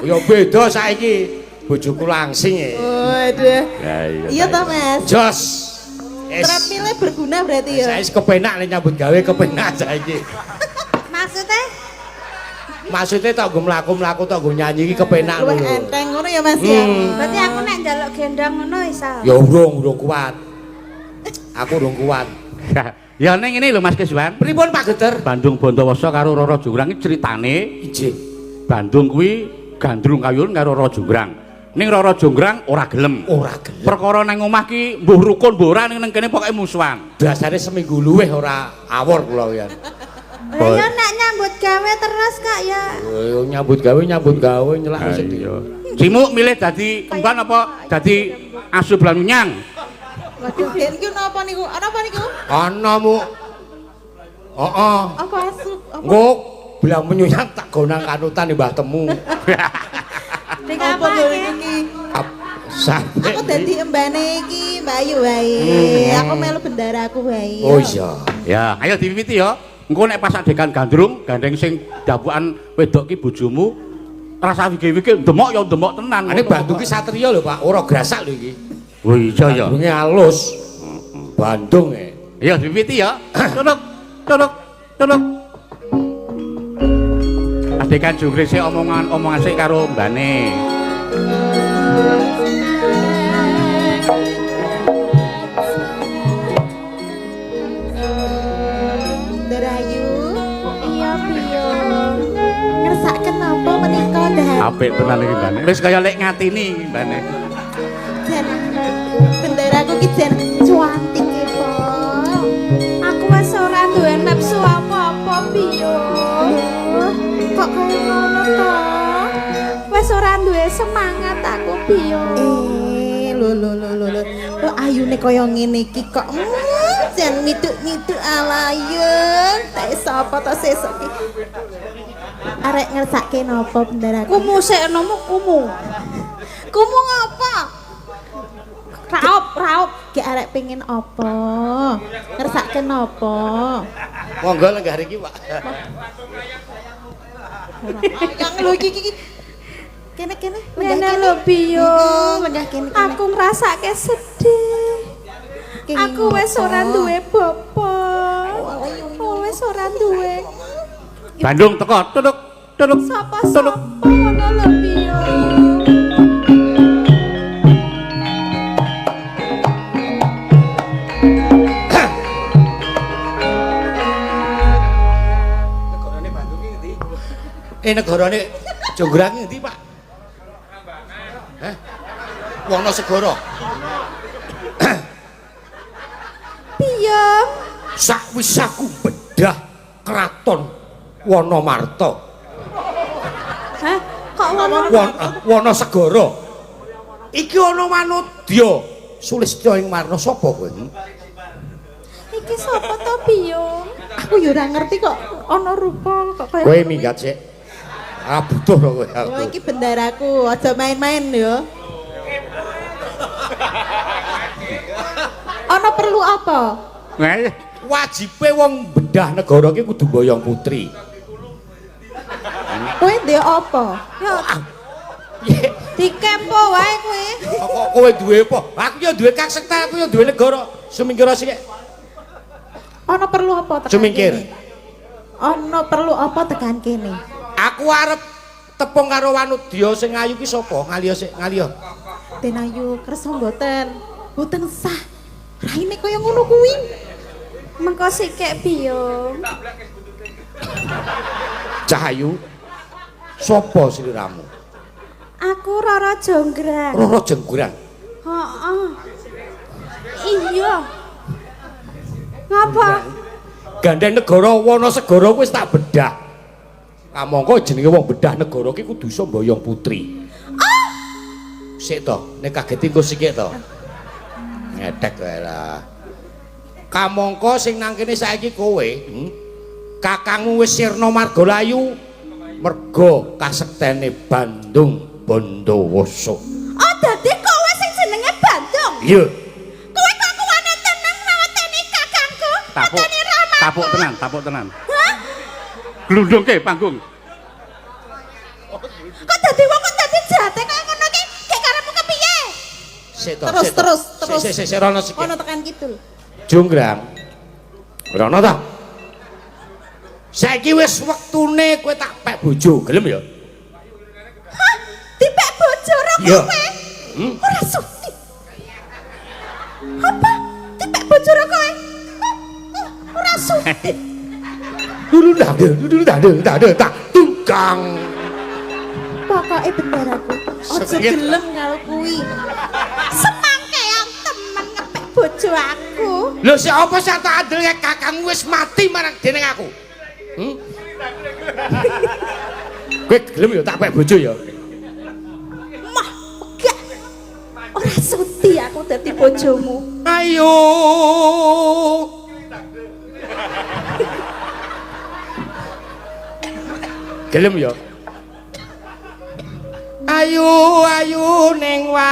Ya beda saiki. Bojoku langsing e. Waduh. Ya iya. Iya toh, Mas. Jos. Treadmill berguna berarti ya. Saya kepenak nek nyambut gawe kepenak saiki. Maksudnya Maksudnya tak gue mlaku-mlaku tak gue nyanyi iki kepenak luwih lho. enteng ngono ya Mas ya. Berarti aku nek njaluk gendang ngono iso. Ya urung kuat. Aku urung kuat. Ya ning ngene lho Mas Kiswan. Pripun Pak Geter? Bandung Bondowoso karo Roro Jonggrang iki critane Iji. Bandung kuwi gandrung kayun karo Roro Jonggrang. Ning Roro Jonggrang ora gelem. Ora gelem. Perkara nang omah ki mbuh rukun mbuh ora ning kene pokoke musuhan. Dasare seminggu luwih ora awor kula ya. Lah ya nek nyambut gawe terus Kak ya. Nyambut gawe nyelak sedih. Cimuk milih dadi kemban apa dadi asu blanunyang? Waduh, ben iki napa niku? Napa niku? Ana mu. Heeh. Apa asu? Apa? Engko belang menyuyang tak gonang kanutan Mbah Temu. Ning apa iki? Sampai Aku dadi embane iki Mbak Ayu wae. Aku melu bendaraku wae. Oh iya. Ya, ayo diwiwiti ya. Engko nek pas adegan gandrung, gandeng sing dabukan wedok ki bojomu rasa wige-wige ndemok ya ndemok tenan. Ane Bandung ki satriya lho Pak, ora grasak lho iki. Oh iya ya. Bandunge alus. Bandung e. Ya diwiwiti ya. Tuduk, tuduk, tuduk. Adegan jungkri sik omongan sik karo mbane. Derayu. Iya piyo. Ngersake napa menika Dah? Apik tenan iki mbane. Wis kaya lek ngatini mbane. Jan bendaraku ki jan cuantik e, Po. Aku wis ora duwe nafsu apa-apa piyo. Kok kaya ngono to? Wis ora duwe semangat aku piyo. Lho ayune kaya ngene iki kok jan miduk-miduk alayun. Tak sapa to sesuk iki. Arek ngersake napa bendaraku? Kumu sik nomo kumu. Kumu ngapa? Raup. Ki arek pengin apa? Ngersake napa? Monggo lenggah iki, Pak. Yang lho iki. Kene. Kene lho piyo. Lenggah kene. Aku ngrasake sedih. Aku wis ora duwe bapak. Wis ora duwe. Bandung teko, tuduk, tuduk. Sapa ngono lho piyo. Negarane Jonggrang ki endi, Pak? Hah? Wonosegoro. Piye? Sakwis aku bedah kraton Wonomarta. Hah? Kok ngono? Wonosegoro. Iki ana Manodya. Sulistya ing Warna sapa kowe? Iki sapa to piye? Aku yo ora ngerti kok ana rupa kok kaya. Kowe minggat sik. Ah butuh kok kowe. Oh iki bendaraku, aja main-main yo. Ana perlu apa? Wajibe wong bedah negara iki kudu boyong putri. Kowe ndek apa? Yo dikepo wae kowe. Kok kowe duwe apa? Aku ya duwe kaksekta, aku ya duwe negara. Sumingkir sik. Ana perlu apa tekan Sumingkir. kene? Ana perlu apa tekan kene? Aku arep tepung karo Wanudya sing ayu ki sapa? Ngaliya sik, ngaliya. Den Ayu kersa mboten. Mboten sah. Raine kaya ngono kuwi. Mengko sikek biyo. Cahayu. Sopo sliramu? Aku Roro Jonggrang. Roro Jonggrang. Heeh. Iya. Ngapa? Gandeng negara wana segara wis tak bedah. Kamangka jenenge wong bedah negara ki kudu iso mboyong putri. Sik to, nek kaget engko sikik to. Ngedek wae lah. Kamangka sing nang kene saiki kowe, kakangmu wis sirna margalayu merga kasektene Bandung Bondowoso. Oh, dadi kowe sing jenenge Bandung. Iya. Kowe kok kuwane tenang naweteni kakangku. Mateni Rama. Tapuk tenan. Hah? Glundungke panggung. Kok dadi wong kok dadi jate kaya ngono ki? Gek karepmu kepiye? Sik to, Terus, sik to. terus. Sik rono sikik. Ono tekan kidul. Jonggrang. Rono ta? Saiki wis wektune kowe tak pek bojo, gelem ya? Hah? Dipek bojo ro Iya. kowe? Ora suti. Apa? Dipek bojo ro kowe? Ora suti. Dulu dade tak tunggang. Pokoke bener aku. Aja Sepit. gelem karo kuwi. Semangkean temen ngepek bojo aku. Lho siapa sing tak adil kakangmu wis mati marang dening aku? Kowe gelem ya tak pek bojo ya? Mah, enggak. Ora suti aku dadi bojomu. Ayo. Gelem ya? Ayu ning wanita.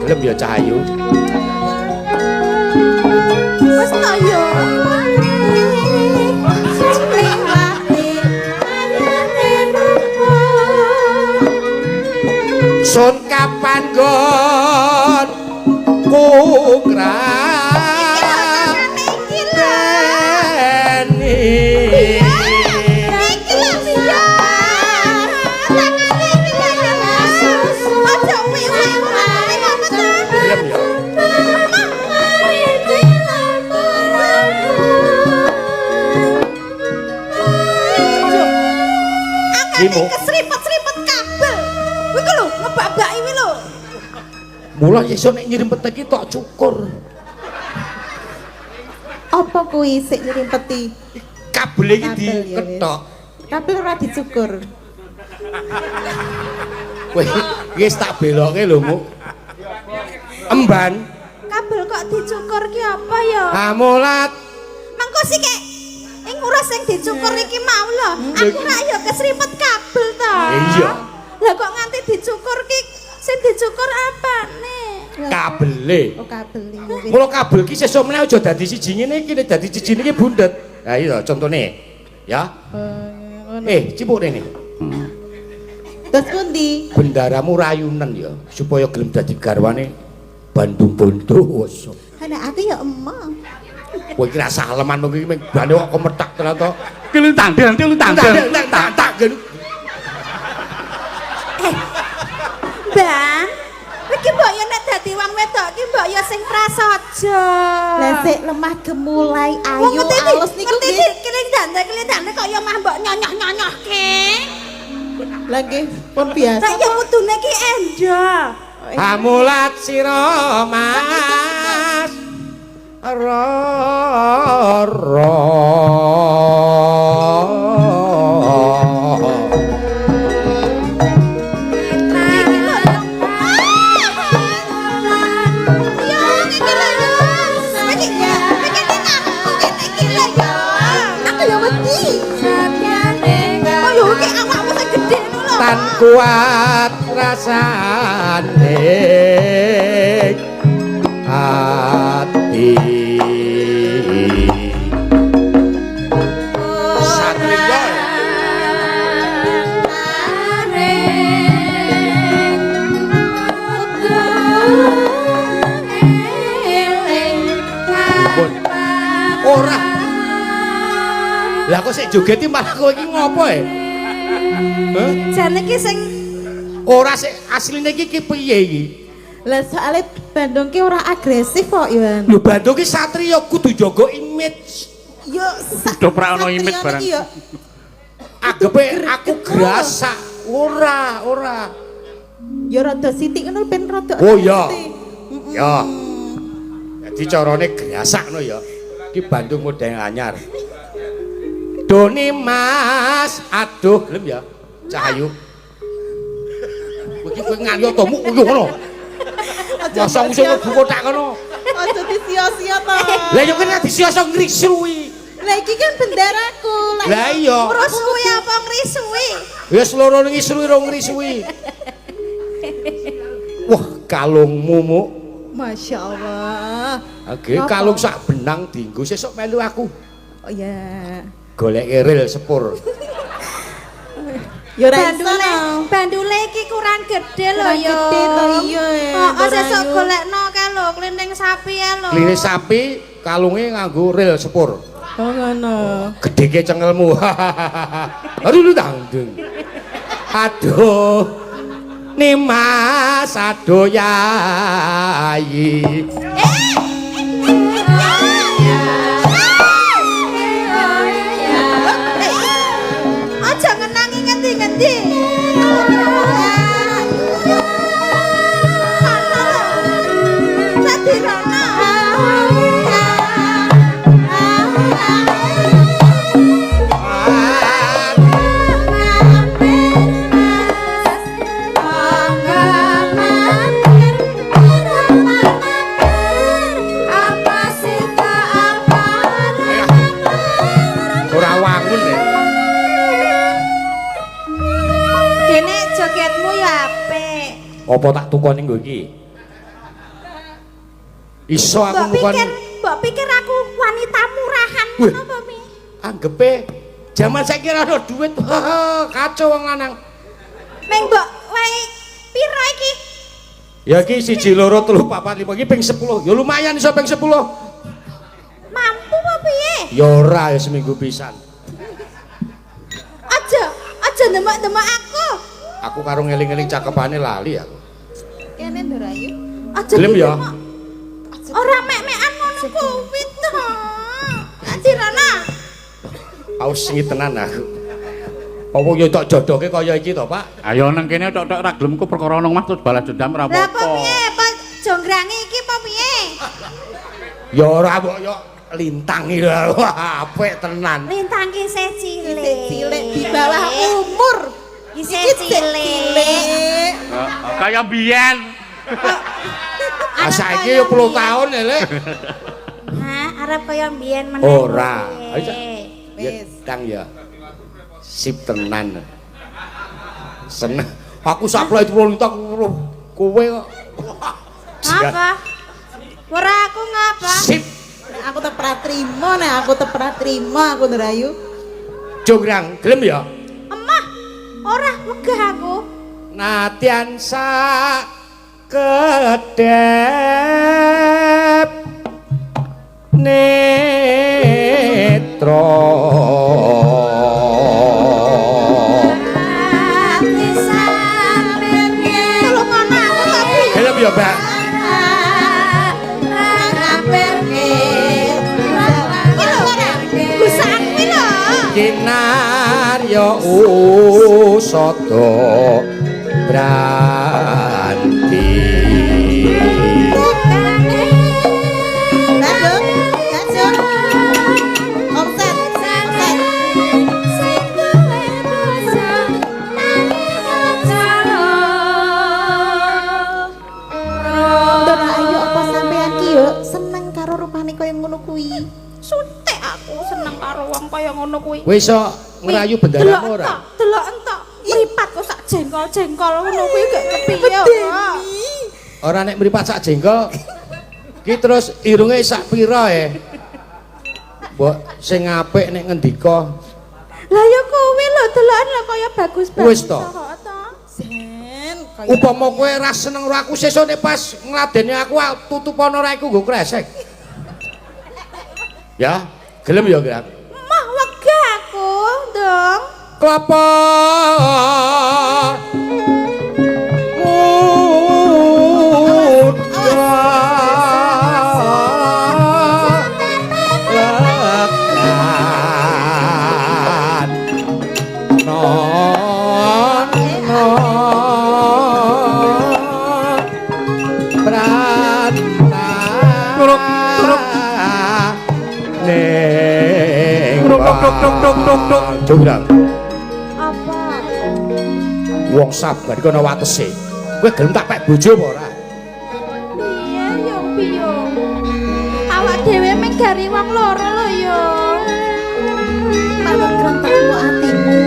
Gelem ya Cahayu? Wes to yo. Sun kapan gon kukrah Imo. Kesripet-seripet kabel. Kuwi ku lho, ngebak-baki kuwi lho. Mula iso nek nyrimpet iki tok cukur. Apa kuwi sik nyrimpeti? Kabel iki Kabel, ya, diketok. Kabel ora dicukur. Kowe wis tak beloke lho, Mu. Emban. Kabel kok dicukur ki apa ya? Amulat. Mangko sik kek ing ngurus sing dicukur iki mau lho. Aku ra ya kesripet kabel to. Iya. Lah kok nganti dicukur ki sing dicukur apane? Kabele. Oh kabel iki. Mula kabel ki sesuk meneh aja dadi siji ngene iki, nek dadi siji iki bundet. Ha iya contone. Ya. Cipuk rene. Terus pundi? Bendaramu rayunen ya supaya gelem dadi garwane Bandung Bondowoso. Ana aku ya emang. Kowe iki ra saleman mung iki bane kok kemetak tenan to. Kilutang. Tak gen. Bang, iki mbok ya nek dadi wong wedok iki mbok ya sing prasaja. Lah sik lemah gemulai ayu alus niku nggih. Kelindane kok ya mah mbok nyonyoh-nyonyohke. Lah nggih pun biasa. Nek ya kudune ki endo. Hamulat sira Mas. Tan kuat rasane ati Satria ora lah kok sik joget iki malah kowe iki ngopo e Jane iki sing ora sik asline iki piye iki? lah soalnya Bandung ki ora agresif kok Iwan. Lho Bandung ki satriya kudu jaga image. Yo Udah pra ono imit barang. Agepe aku grasak. Ora. Yo rada sithik ngono ben rada. Oh iya. Ya. Jadi carane grasak ngono ya. Ki Bandung model anyar. Doni Mas, aduh gelem ya. Cahayu. Kowe kowe ngalih tomu ngono. Masa usah mlebu kotak ngono. Aja disia-sia ta. Lah yo kena disia-sia ngrisui. Lah iki kan benderaku. Lah iya. Terus kuwi apa ngrisui? Ya seloro ngisui ro ngrisui. Wah, kalungmu mu. Masya Allah. Oke, kalung sak benang dienggo sesuk melu aku. Oh ya. Golek ril sepur. Ya ora iso. Bandule iki kurang gede lho ya. Gede to iya. Heeh, sesuk golekno kae lho klinting sapi ya lho. Klinis sapi kalunge nganggo ril sepur. Oh ngono. Gedhe cengelmu. Aduh lu tangdung. Aduh. Nimas aduh yayi. Aja ngenangi ngendi-ngendi. Ora wangun ya. Kene jogetmu ya apik. Apa tak tukoni nggo iki? Iso aku tukoni. Mbok pikir aku wanita murahan Wih. apa Mi? Anggepe jaman saiki ora ono duit. Kacau wong lanang. Meng mbok wae pira iki? Ya iki 1 2 3 4 5 iki ping 10. Ya lumayan iso ping 10. Mampu apa piye? Ya ora ya seminggu pisan. Aja ndemak-ndemak aku. Aku karo ngeling-eling cakepane lali aku. Kene Ndorayu. Aja Gelem ya? Ora mek-mekan ngono kuwi to. Adirana. Aus sing tenan aku. Apa yo tok jodoke kaya iki to, Pak? Ayo nang kene tok-tok ra gelem ku perkara nang Mas terus balas dendam ora Lah apa apa-apa. piye? Apa jonggrange iki apa piye? Ya ora mbok yo lintangi lho. Wah, apik tenan. Lintang ki isih cilik. Di bawah umur. Isih cilik. Kaya biyen. Saiki yo 10 tahun ya, Lek. Hah, arep kaya mbiyen meneh. Ora. Wis. Ya tang ya. Sip tenan. Seneng. Aku saplai 10 lintang kowe kok. Apa? Ora aku ngapa? Sip. Aku tep pra trima nek aku tep pra trima aku Ndrayu. Jograng, gelem ya? Emah, ora wegah aku. Nadyan sak kedep netra Tolong ana aku tapi. gelem ya, Mbak? Kinar ya usada branti. Seneng karo rupane kaya ngono kuwi. Sutek aku seneng karo wong kaya ngono kuwi. Kowe iso ngrayu bendaramu ora? Delok entok. Mripat kok sak jengkol-jengkol ngono kuwi gak kepiye kok. Ora nek mripat sak jengkol. Ki terus irunge sak pira Mbok sing apik nek ngendika. Lah ya kuwi lho delokan lho kaya bagus banget. Wis to. Sen, Upama kowe ra seneng karo aku sesuk nek pas ngladeni aku tutupana ra iku nggo kresek. Ya, gelem ya, Kang? Mah wegah aku, Dong. klapa Jograng. Apa? Wong sabar kono watese. Kowe gelem tak pek bojo apa ora? Piye yo Biyung? Awak dhewe mung gari wong loro lho yo. Malah grentakmu atimu.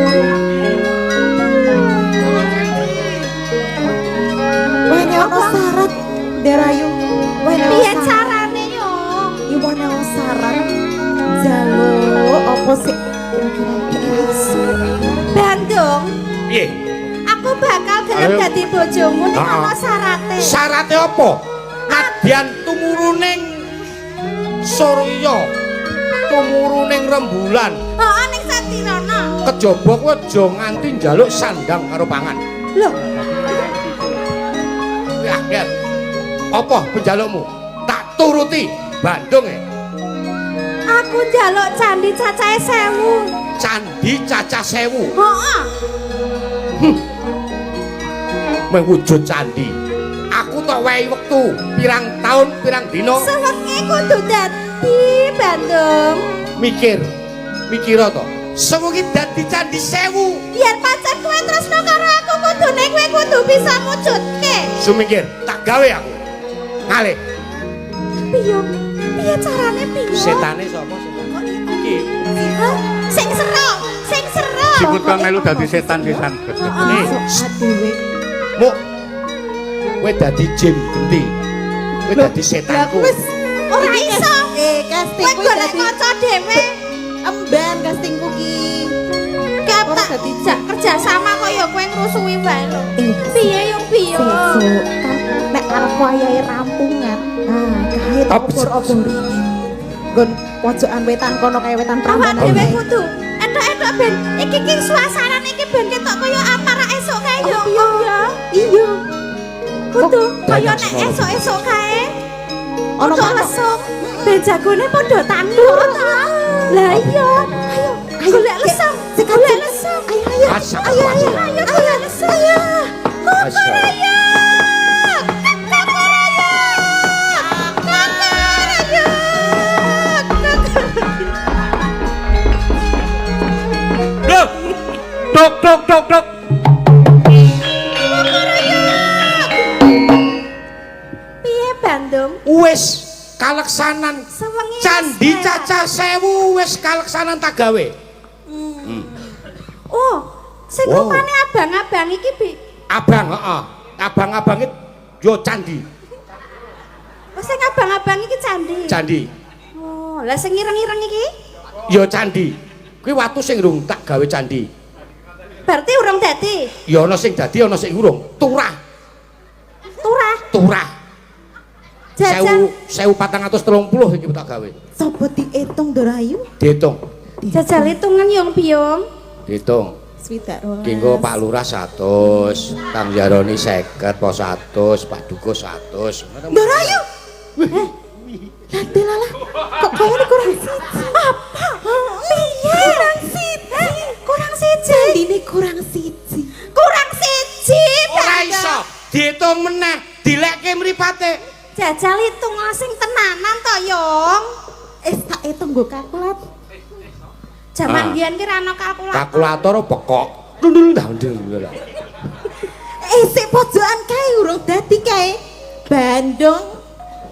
Wene ono syarat, Derayu. Piye carane yo? Yo wene ono syarat. Jaluk apa sih? Bandung. Piye? Aku bakal gelem dadi bojomu ning ana syarate. Syarate apa? Nadyan tumuruning Surya, tumuruning rembulan. Heeh ning Satirana. Kejaba kowe aja nganti njaluk sandang karo pangan. Lho, Yakin. Apa penjalukmu? Tak turuti Bandung e. aku njaluk candi cacahe 1000. Candi cacah 1000. Heeh. Mewujud candi. Aku tak wehi wektu pirang taun pirang dina Sewengi kudu dadi Bandung. mikir to. Sewengi dadi candi 1000. Biar pancen kowe tresno karo aku kudune kowe kudu bisa mujudke. Sumikir tak gawe aku. Ngalih. Piyung, piye carane piyung? Setane sapa setan? Iki. Hah? Sing serok, sing serok. Sikut kang melu dadi setan pisan. Nih, Dhewe. Muk. Kowe dadi jin genti. Kowe dadi setanku. Ora iso. Casting Kowe kuwi golek dadi kanca dhewe. emban castingku ki. Kata dijak kerja sama kaya kowe ngrusui wae lho. Piye yo piyung? Sesuk kan nek arep wayahe rampungan. Nah, kae obor-obori. Nggon pojokan wetan kono kae wetan Awak Prambanan. dhewe kudu entuk-entuk ben iki suasanane iki ben ketok kaya amara esuk kae yo. Iya. Kudu kaya banyak nek semua. esuk-esuk kae. Ono Ono manuk. lesuk. Ben jagone padha tandur ta. Lah iya. Ayo golek lesuk. Golek lesuk. Ayo. Asap, Ayo asap. golek lesuk. Ayo. Asap. Loh. Tok tok tok tok. Piye Bandung? Wis kaleksanan Sewengi candi wis cacah 1000 wis kaleksanan tak gawe. Oh, sing Wow. rupane abang-abang iki Abang, heeh. Abang-abang yo candi. Oh, sing abang-abang iki candi. Candi. Oh, lah sing ireng-ireng iki? Yo candi. Kuwi watu sing urung tak gawe candi. Berarti urung dadi. Ya ana sing dadi ana sing urung. Turah. Turah. Jajan 1430 iki tak gawe. Sopo diitung Dorayu? Diitung. jajal hitungan yung piyong. Diitung. Swidak rolas. Kengko Pak Lurah 100, Kang Jaroni 50, Pos 100, Pak Dukus 100. Dorayu. Lala. Kok kayane kurang siji? Apa? Piye? Kurang siji. Candine kurang siji. Kurang siji. Ora iso. Diitung meneh, dilekke mripate. Jajal hitung sing tenanan to, Yung. Tak hitung nggo kalkulat. Jaman Ah. biyen ki ra ana kalkulator. Kalkulator pekok. Ndul ndul. Sik pojokan kae urung dadi kae. Bandung.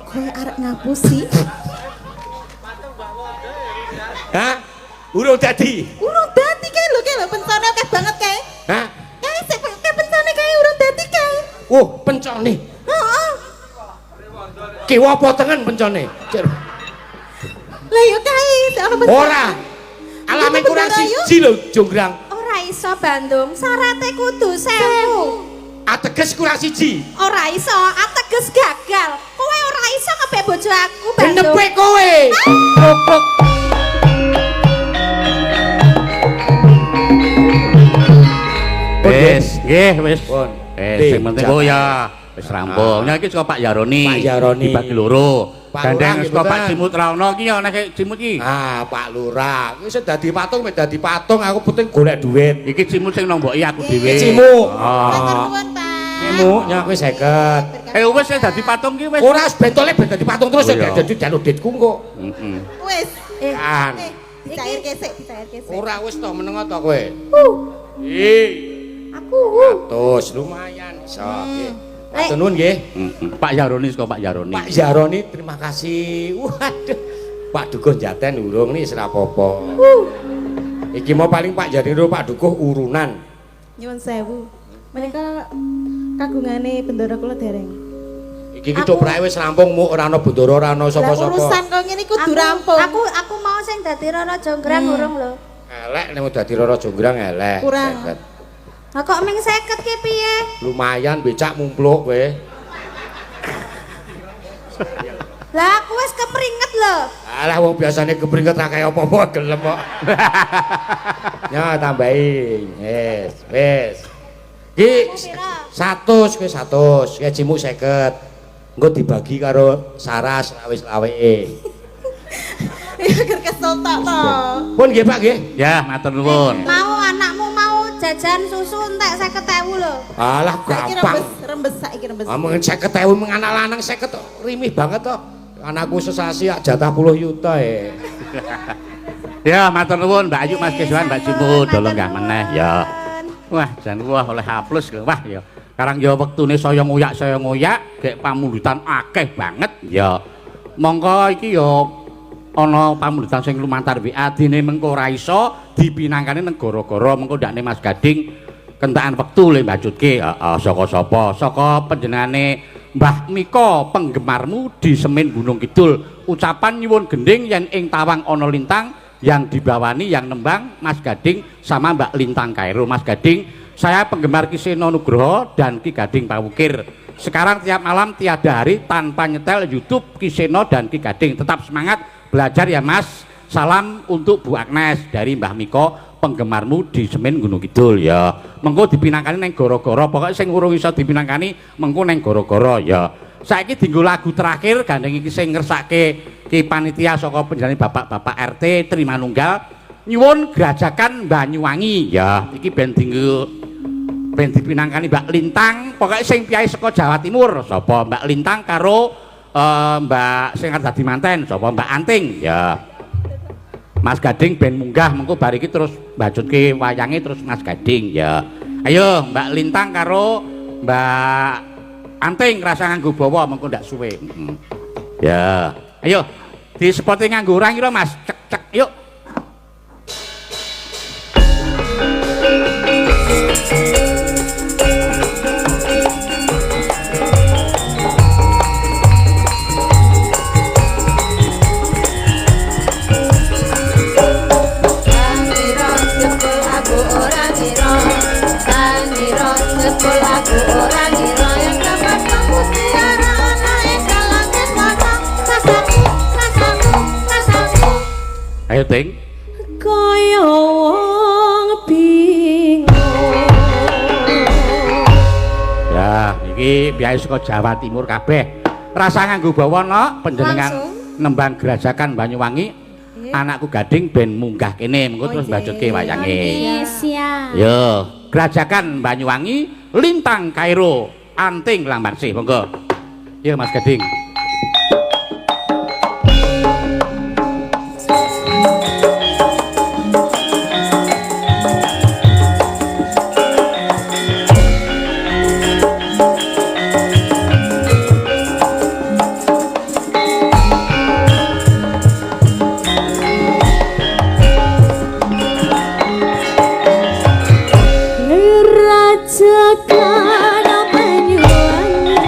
Kowe arep ngapusi? Hah? Urung dadi. Urung dadi kae lho pencane akeh banget kae. Hah? Kae sik pencane kae urung dadi kae. Oh, pencone. Heeh. Kiwa apa tengen pencone? Lah yo kae sak ono pencane. Ora. Alame Bener, kurang ayo. siji lho, Jonggrang. Ora iso Bandung, syaraté kudu 1000. Ateges kurang siji. Ora iso, ateges gagal. Kowe ora iso ngebek bojo aku, Bandung. Genepe kowe. Tok tok. Nggih, wis. Pun. Sing penting kok ya wis rampung. Nek iki saka Pak Yaroni. Pak Yaroni. Dibagi loro. Pak Gandeng Lurah, saka Pak mboten. Cimut ra ono iki ya nek Cimut iki. Ah, Pak Lurah. Wis dadi patung, dadi patung aku penting golek duit. Iki Cimut sing nomboki aku dhewe. Cimut. Matur Oh. nuwun, Pak. Cimut nyak wis 50. Wis dadi patung ki wis. Ora wis bentole ben dadi patung terus Oh, iya. ya dadi jalur duitku engko. Heeh. Wis. Kan. Dicairke sik, dicairke sik. Ora wis to meneng to kowe. Aku. 100 lumayan iso. Nggih. Lek. Matur nuwun nggih. Pak Yaroni saka Pak Yaroni. Pak Yaroni terima kasih. Waduh. Pak Dukuh Jaten urung nih ora apa-apa. Iki mau paling Pak Yaroni karo Pak Dukuh urunan. Nyuwun sewu. Menika kagungane bendara kula dereng. Iki coprake wis rampung mu ora ana bendara ora ana Lah sapa-sapa. urusan kok ngene kudu rampung. Aku mau sing dadi Rara Jonggrang urung lho. Elek nek dadi Rara Jonggrang elek. Kurang. 50. Lah kok ming 50 ki piye? Lumayan becak mumpluk kowe. Lah aku wis kepringet lho. Alah wong biasane kepringet ra kaya apa-apa gelem kok. Ya tambahi. Wis. Ki 100 kowe 100, kowe cimuk 50. Engko dibagi karo Saras wis aweke. Ya ger kesel tok to. Pun nggih Pak nggih. Ya, matur nuwun. Mau anakmu mau jajan susu entek 50.000 lho. Alah Saiki gampang. rembes saiki rembes. Ngomong 50.000 mung anak lanang 50 tok. Rimih banget tok. Anakku sesasi jatah 10 juta Ya, matur nuwun Mbak Ayu, Mas Keswan, Mbak Cimut, dolong gak meneh ya. Wah, jan wah oleh A+ lho. Wah ya. Karang ya wektune saya nguyak, gek pamundutan akeh banget ya. Monggo iki ya ana pamundutan sing lumantar WA dene mengko ora iso dipinangkane negara-gara mengko ndakne Mas Gading kentakan wektu le mbajutke. Heeh, saka sapa? Saka panjenengane Mbah Mika penggemarmu di Semen Gunung Kidul. Ucapan nyuwun gending yen ing tawang ana lintang yang dibawani yang nembang Mas Gading sama Mbak Lintang Kairo. Mas Gading, saya penggemar Ki Seno Nugroho dan Ki Gading Pawukir. Sekarang tiap malam tiada hari tanpa nyetel YouTube Ki Seno dan Ki Gading. Tetap semangat belajar ya Mas. Salam untuk Bu Agnes dari Mbah Miko penggemarmu di Semen Gunung Kidul ya. Mengko dipinangkani neng goro-goro. Pokoknya sing urung iso dipinangkani mengko neng goro-goro ya. Saiki dienggo lagu terakhir gandeng iki sing ngersake Ki panitia saka panjenengan Bapak-bapak RT Trimanunggal nyuwun Grajakan Banyuwangi ya. Iki ben dienggo ben dipinangkani Mbak Lintang. Pokoknya sing piyai saka Jawa Timur sapa Mbak Lintang karo Mbak sing arep dadi manten sapa Mbak Anting ya. Mas Gading ben munggah mengko bar iki terus mbajutke wayange terus Mas Gading ya. Ayo Mbak Lintang karo Mbak Anting rasa nganggo bawa mengko ndak suwe. Ya. Ayo di spoti nganggo orang kira Mas. Cek cek yuk. Ayo Ting. Kaya wong bingung. Ya, iki biaya saka Jawa Timur kabeh. Rasa nganggo bawana panjenengan nembang Grajakan Banyuwangi. Anakku Gading ben munggah kene mengko terus mbajutke wayange. Yes ya. Yo, Grajakan Banyuwangi, Lintang Kairo, Anting Lambarsih, monggo. Yo Mas Gading. Rajakan Banyuwangi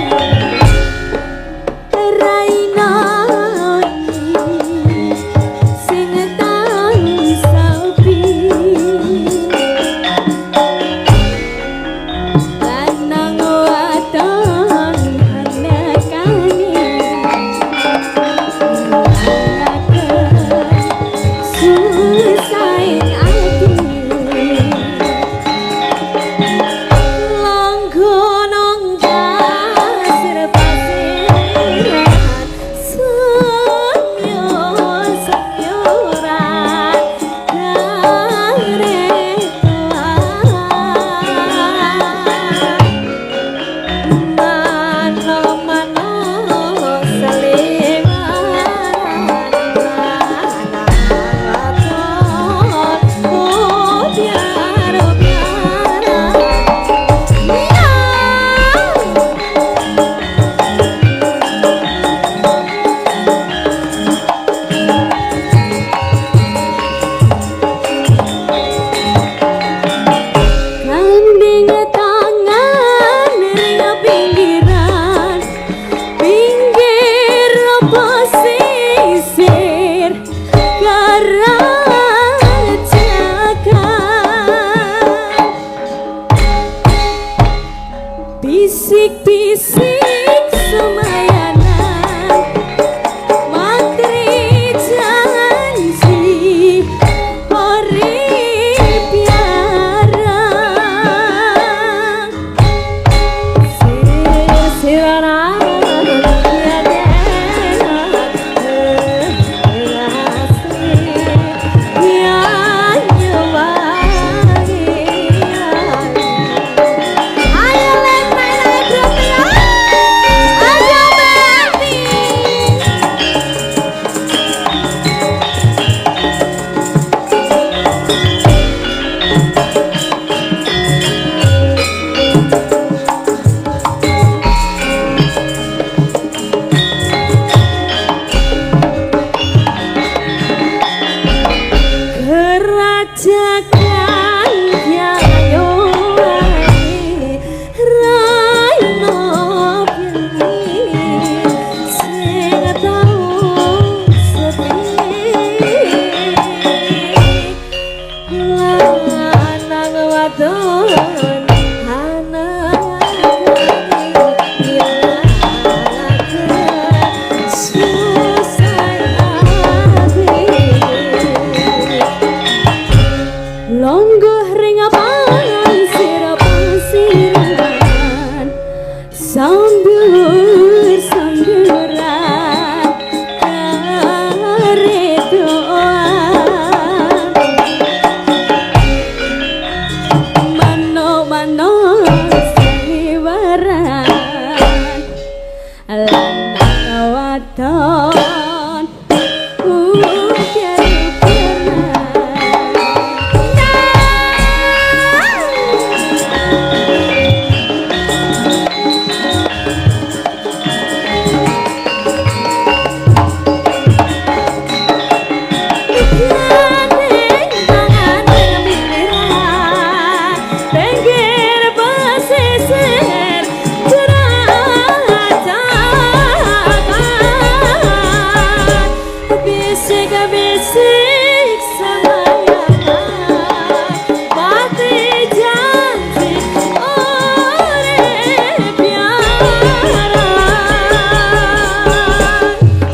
bisik-bisik semayangan pati janji urip piaran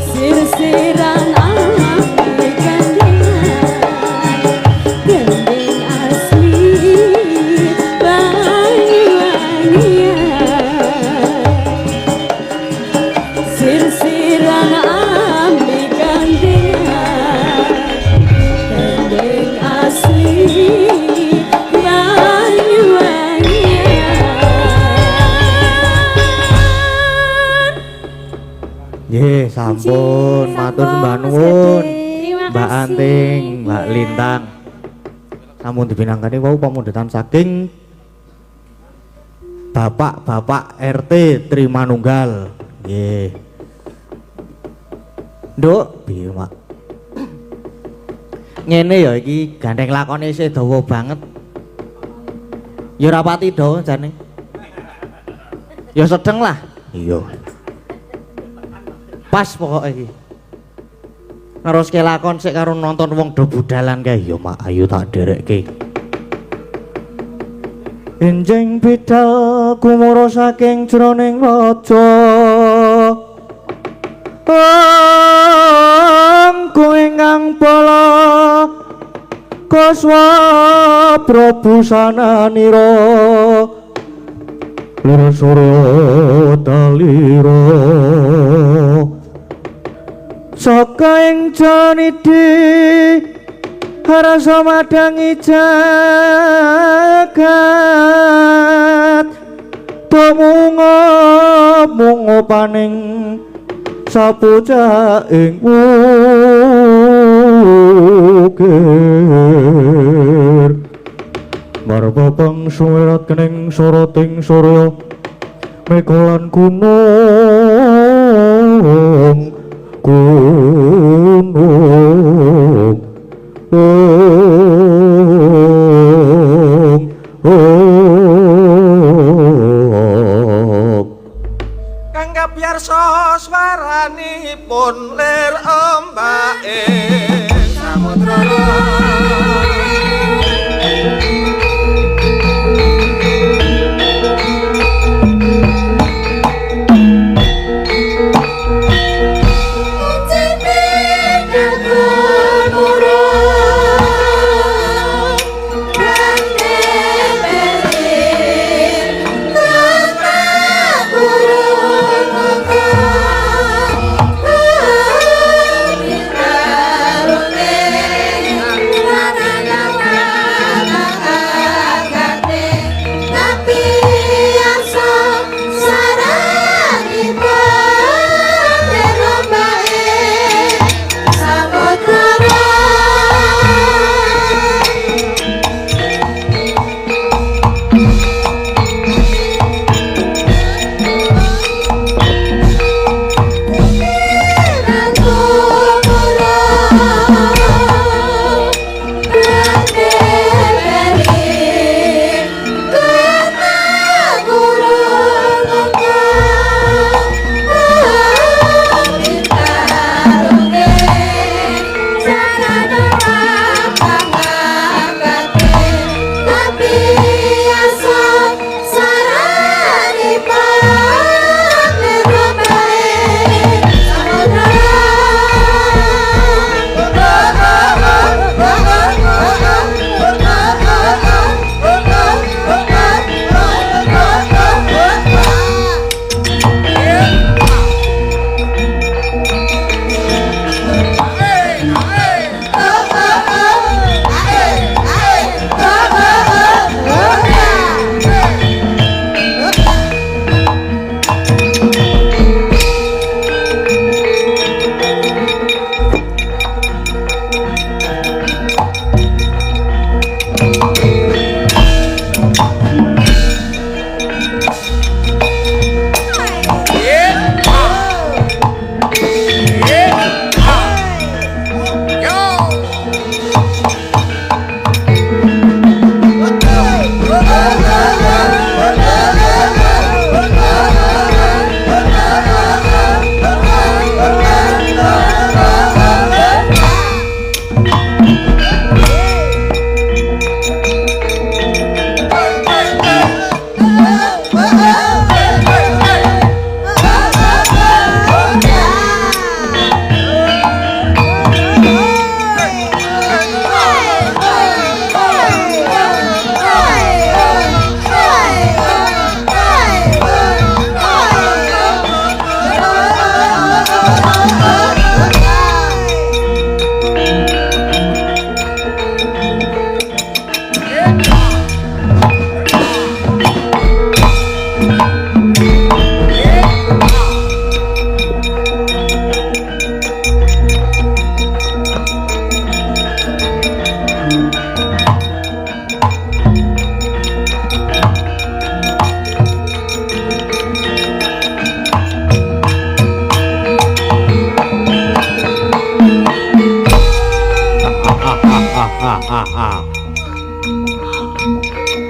sir-siran ati gandengan gendeng asli Banyuwangian sir-siran ambi gandengan gendeng asli Banyuwangian. Nggih, sampun matur sembah nuwun. Terima Mbak kasih. Anting, Mbak Lintang. Sampun dipinangkani wau pamundhutan saking Bapak-bapak RT Trimanunggal. Nggih. Nduk, piye, Mak? Ngene ya iki gandeng lakone isih dawa banget. Ya ora pati dawa jane. Ya sedeng lah. Iya. Pas pokoknya iki. Neruske lakon sik karo nonton wong do budalan kae. Ya Mak, ayo tak derekke. Enjing bidal kumara saking jroning raja. Angku ingkang bala kaswa prabusananira lir surya dalira saka ing janidi harasa madangi jagat tumungo paning sapuja ing ukir marbabang sumerat kening soroting surya mekolan gunung Kangga biarsa swaranipun lir ombake samudra Jangan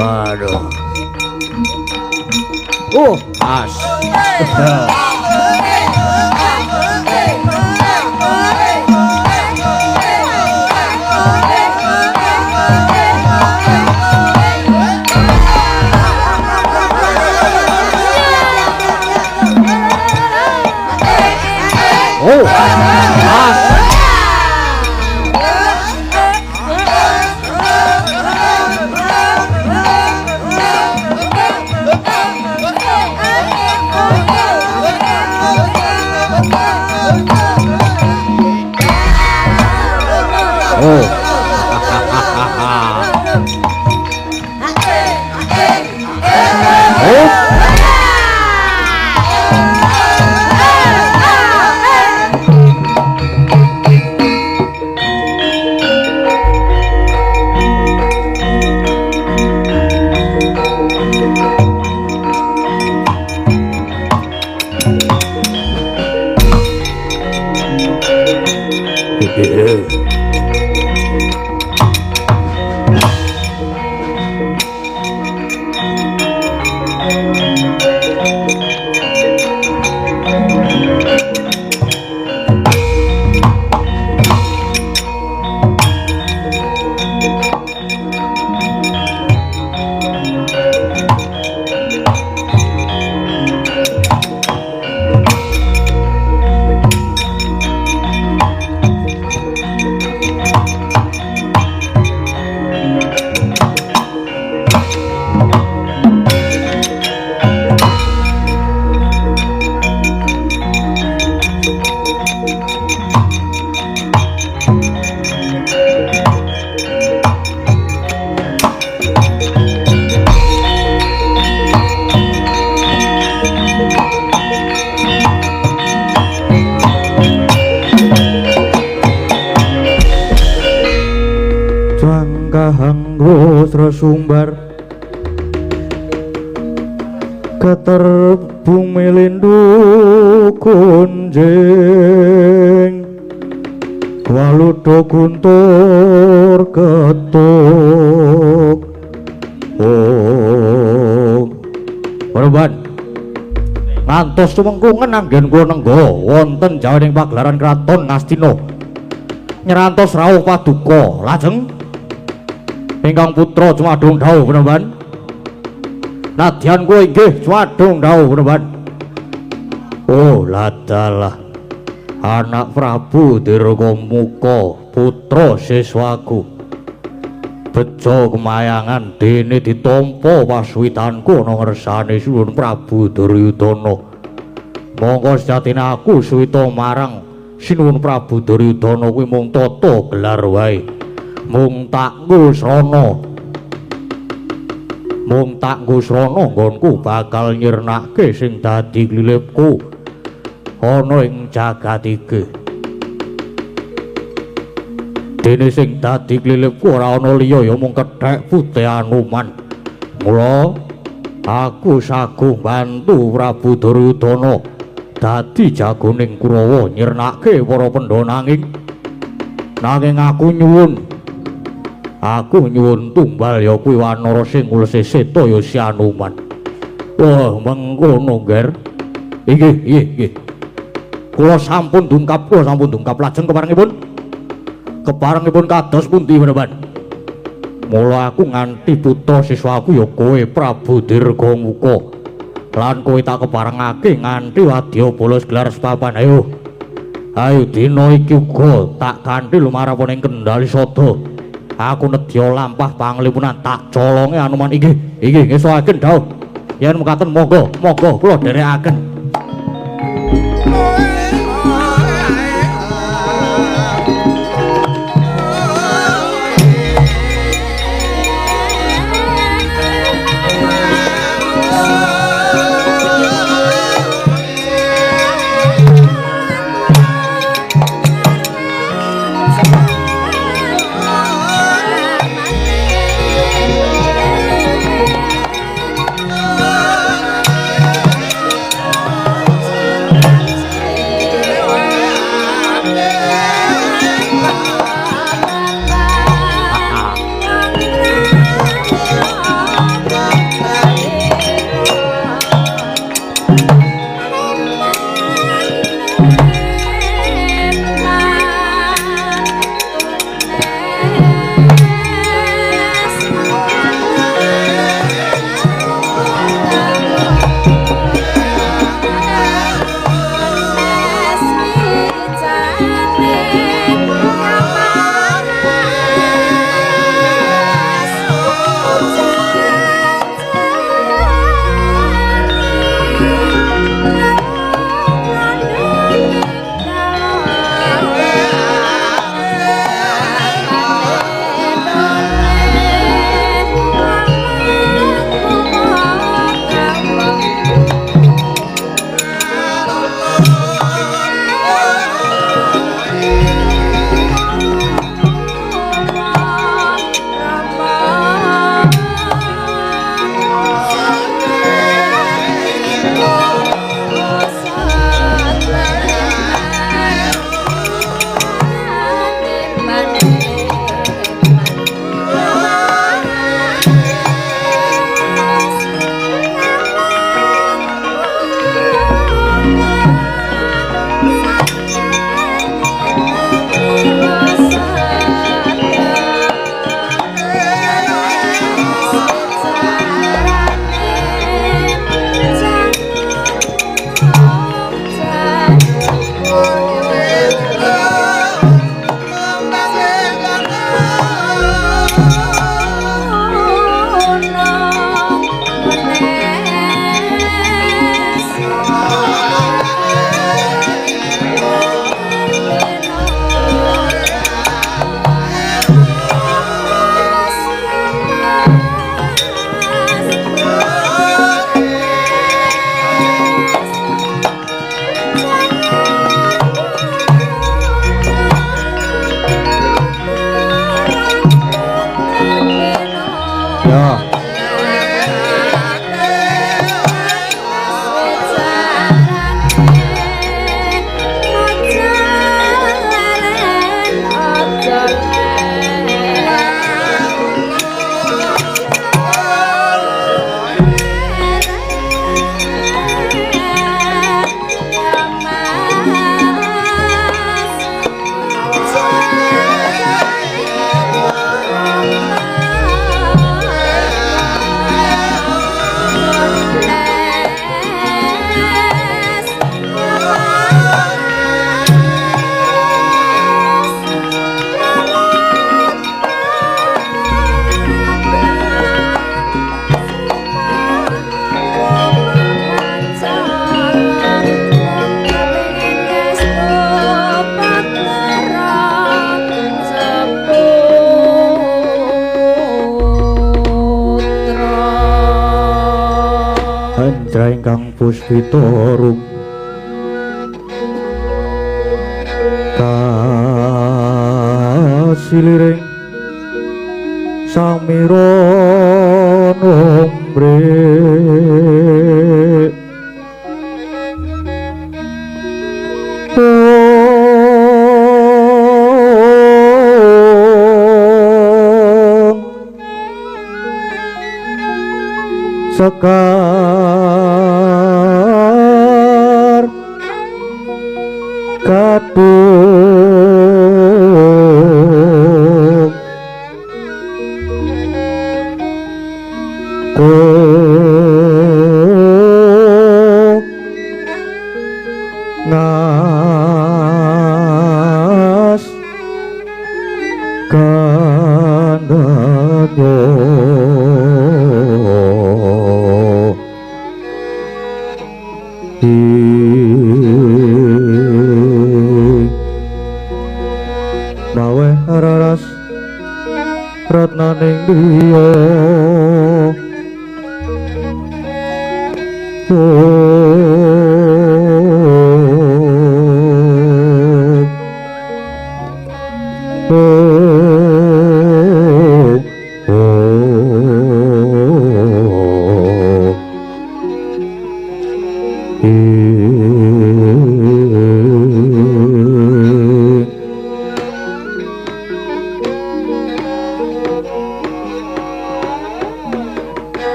Aduh. As. Oh, as. Sumbar keterbung melindu kunjing waludo guntur ketuk Perban ngantos tumengkungan anggen kula nenggo wonten jawaning pagelaran kraton Ngastina nyerantos rawuh paduka lajeng ingkang putra Cumadung dawuh Penemban nadyan kuwi inggih Cumadung dawuh Penemban oh ladalah anak Prabu Dirgamuka putra siswaku bejo kemayangan dene ditampa pasuwitanku ana ngersane Suwun Prabu Duryudana monggo sejatine aku suwita marang Sinuwun Prabu Duryudana kuwi mung tata gelar wae mung tak ngusrana nggonku bakal nyirnake sing dadi klilipku ana ing jagat iki dene sing dadi klilipku ora ana liya ya mung kethek Putih Anuman mula aku saguh bantu Prabu Duryudana dadi jagoning Kurawa nyirnake para pendha nanging aku nyuwun tumbal ya kuwi wanara sing ulese seta ya Si Anuman. Wah, mengkono, Nger. Nggih. Kula sampun dungkap lajeng keparengipun kados pundi menawi. Mula aku nganti putra siswaku ya kowe Prabu Dirgamuka. Lan kowe tak keparengake nganti wadya bolos gelar sepapan. Ayo dina iki uga tak kanthi lumarapaning Kendali Sada. Aku nedya lampah panglipunan tak colonge Anuman inggih ngesoaken dawuh yen mekaten monggo kula dherekaken Ingkang Puspitorum kasiliring samira nombre sekar kadung ngas kandanyo mawe raras ratnaning diya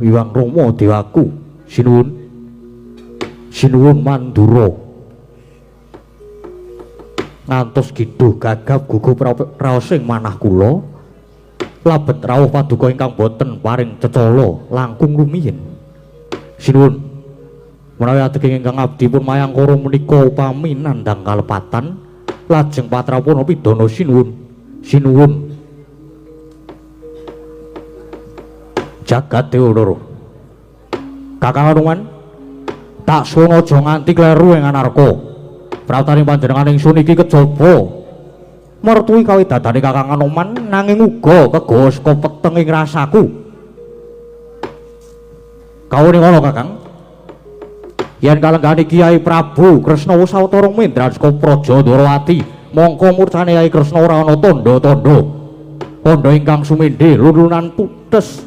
Iwang Romo Dewaku sinuwun Mandura ngantos giduh gagap gugup raos ing manah kula labet rawuh paduka ingkang boten paring cecala langkung rumiyin. Sinuwun menawi ateging ingkang abdi pun mayangkara menika upami nandhang kalepatan lajeng patrapun pidana sinuwun jagat dewa loro. Kakang Anoman tak suwun aja nganti kleru ing anarka. Pratane panjenengan ingsun iki kejaba mertui kawidadane Kakang Anoman nanging uga kegawa saka peteng ing rasaku. Kawune ngono Kakang. Yen kalenggane Kyai Prabu Kresna Sawetara mindran saka Praja Ndwarawati, mongko murtane Kyai Kresna ora ana tandha-tandha. Tandha ingkang sumendhe lulunan pudes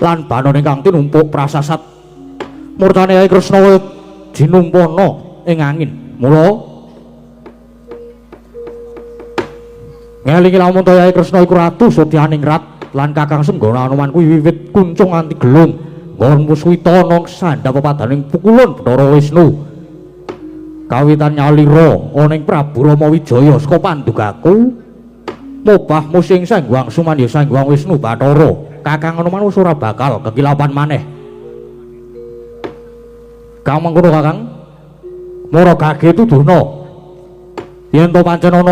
lan banon ingkang tinumpuk prasasat. Murtane Kyai Kresna jinumpana ing angin. Mula ngelingi lamun to Kyai Kresna iku ratu Sedyaningrat lan Kakang Senggana Anoman kuwi wiwit kuncung nganti gelung nggon muswita nang sandhap pepadaning pukulun Bathara Wisnu. Kawitan nyalira ana ing Prabu Rama Wijaya saka pandugaku mobah musing Sanghyang Sumandya Sanghyang Wisnu Bathara. Kakang Anoman wis ora bakal kekilapan maneh. Kang mengkono Kakang Mara gage tuduhna yen to pancen ana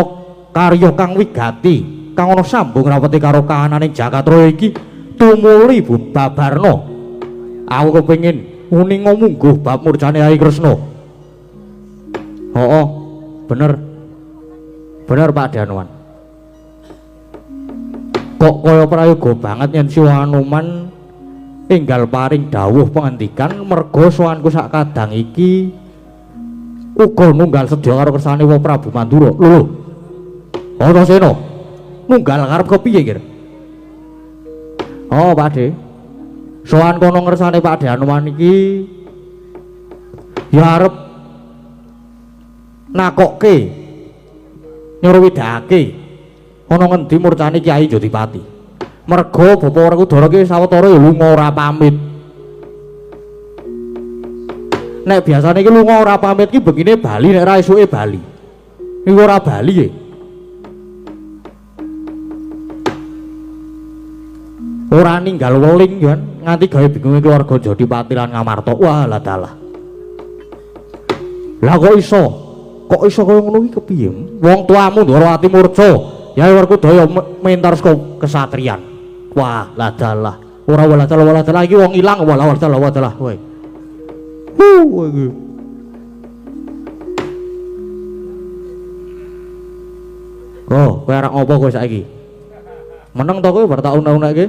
karya kang wigati kang ana sambung rapeti karo kahananing jagat raya iki tumuli babarna. Aku kepengin uninga mungguh bab murcane Kyai Kresna. Hooh, bener Pak Anoman. Kok kaya prayoga banget yen si Anoman enggal paring dawuh pengendikan merga sowanku sak kadang iki uga nunggal sedya karo kersane Wong Prabu Mandura. Lho. Antasena. Nunggal karep kepiye kira? Oh, Pakde. Sowan kono ngersane Pakde Anoman iki ya arep nakokke nyuruwidake ana ngendi murcane Kyai Jodipati. Merga Bapak Werkudara ki sawetara ya lunga ora pamit. Nek biasane iki lunga ora pamit ki begine bali nek ora esuke bali. Iku ora bali ya. Ora ninggal weling kan nganti gawe bingunge keluarga Jodipati lan Ngamarta. Wah lah dalah. Lah kok iso kaya ngono iki kepiye? Wong tuamu Ndwarawati murca, Kyai Werkudara mentar saka kesatrian. Wah lah dalah. Ora wala dalah iki wong ilang wala dalah kowe. Iki. Oh, kowe arek ngopo kowe saiki? Meneng to kowe bar tak unek-unekke?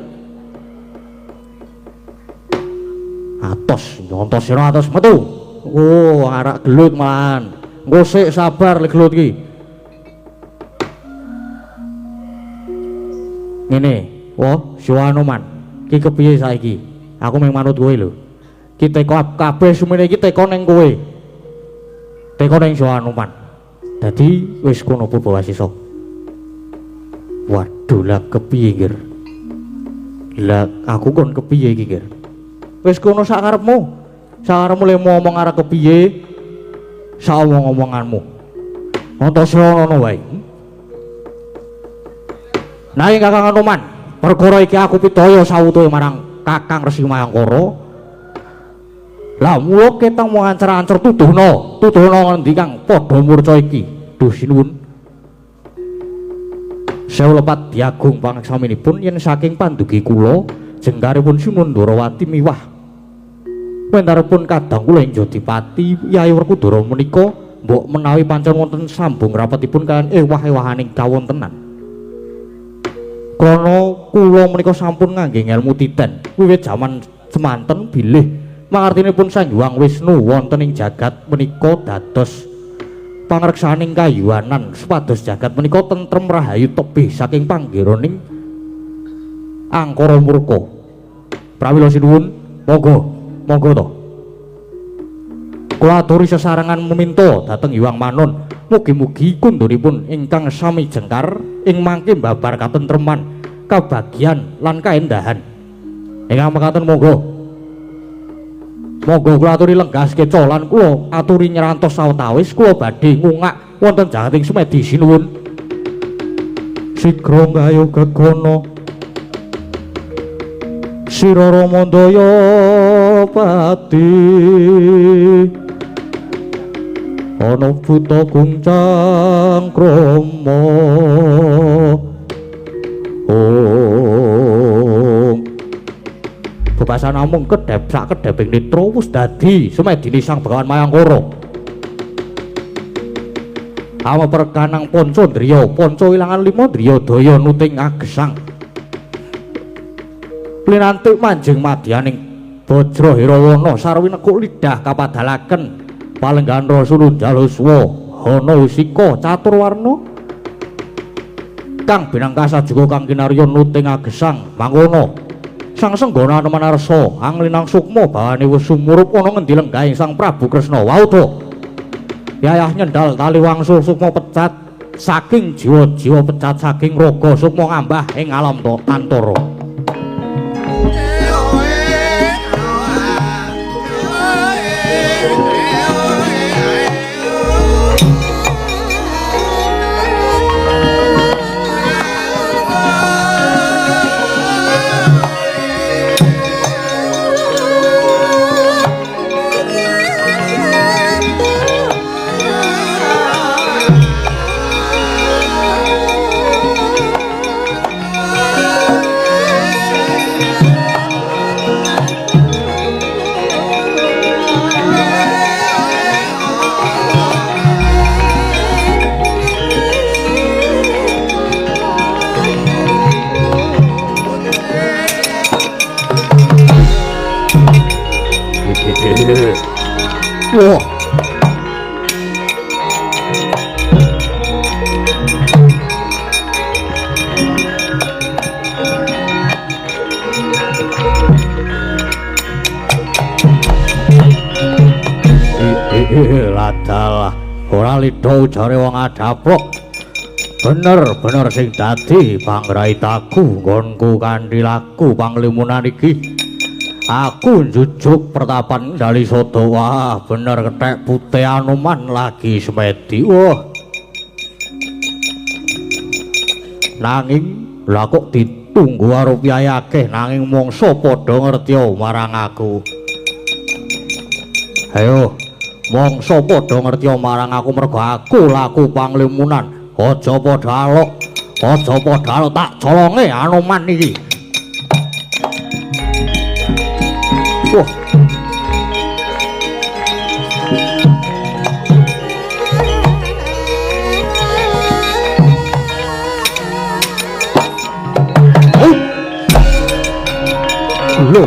Atos metu. Oh, arak gelut malahan. Engko sik sabar lek gelut iki. Ngene, wah, Si Anoman. Ki kepiye saiki? Aku mung manut kowe lho. Ki teko kabeh sumene iki teko ning kowe. Teko ning Si Anoman. Dadi wis kono Purbawasisa. Waduh, lah kepiye, Gir? Lah aku kon kepiye iki, Gir? Wis kono sak karepmu. Sakarepmu le ngomong arek kepiye? Sak omong-omonganmu. Antasena ngono wae. Nanging Kakang Anoman, perkara iki aku pitaya sawutuhe marang Kakang Resi Mayangkara. Lah mula ketang mau ancer-ancer tuduhna ngendi kang padha murca iki. Duh sinuwun. Sewu lepat diagung pangeksaminipun yen saking pandugi kula jengkaripun Sinuwun Ndwarawati miwah. Pentaripun kadang kula ing Jodipati Kyai Werkudara menika mbok menawi pancen wonten sambung rapetipun kaliyan ewah-ewahaning kawontenan. Krana kula menika sampun ngangge ngelmu titen wiwit jaman semanten bilih mangartinipun Sanghyang Wisnu wonten ing jagat menika dados pangreksaning kayuanan supados jagat menika tentrem rahayu tebih saking panggiraning angkara murka. Pramila sinuwun, monggo to. Kula aturi sesarengan meminta dhateng Hyang Manon, mugi-mugi kundunipun ingkang sami jengkar ing mangke babar katentreman, kabagyan lan kaendahan. Ingkang mekaten monggo kula aturi lenggas keca lan kula aturi nyerantos sawetawis kula badhe ngungak wonten jahating sumedi sinuwun sigra gayo gegono sira Ramandaya pati ana buta guncang krama bebasan namung kedhep sak kedheping netra wis dadi sumedine Sang Begawan Mayangkara. Awa perkanang Panca Driya, Panca ilangan 5 Driya daya nuting agesang. Linantik manjing madyaning Bajra Hirawana sarwi nekuk lidah kapadalaken palenggan rasa Jaluswa ana usika caturwarna kang binangkasa juga kang kinarya nuting agesang mangkono. Sang Senggana Anumanarsa anglinang sukma bawane wis sumurup ana ngendi lenggahing Sang Prabu Kresna Wauda. Yayah nyendal tali wangsul sukma pecat saking jiwa-jiwa pecat saking raga sukma ngambah ing alam antara. Wah. Ladalah ora lida ujare wong adaprok. Bener sing dadi pangraitaku nggonku kanthi laku panglimunan iki. Aku njujuk pertapan Dali Sodo. Wah bener kethek Putih Anoman lagi semedi. Wah nanging lha kok ditunggu karo piyai akeh nanging mongso padha ngerti marang aku. Ayo mongso padha ngerti marang aku mergo aku laku panglimunan. Aja padha alok tak colonge Anoman iki. Wah. Loh.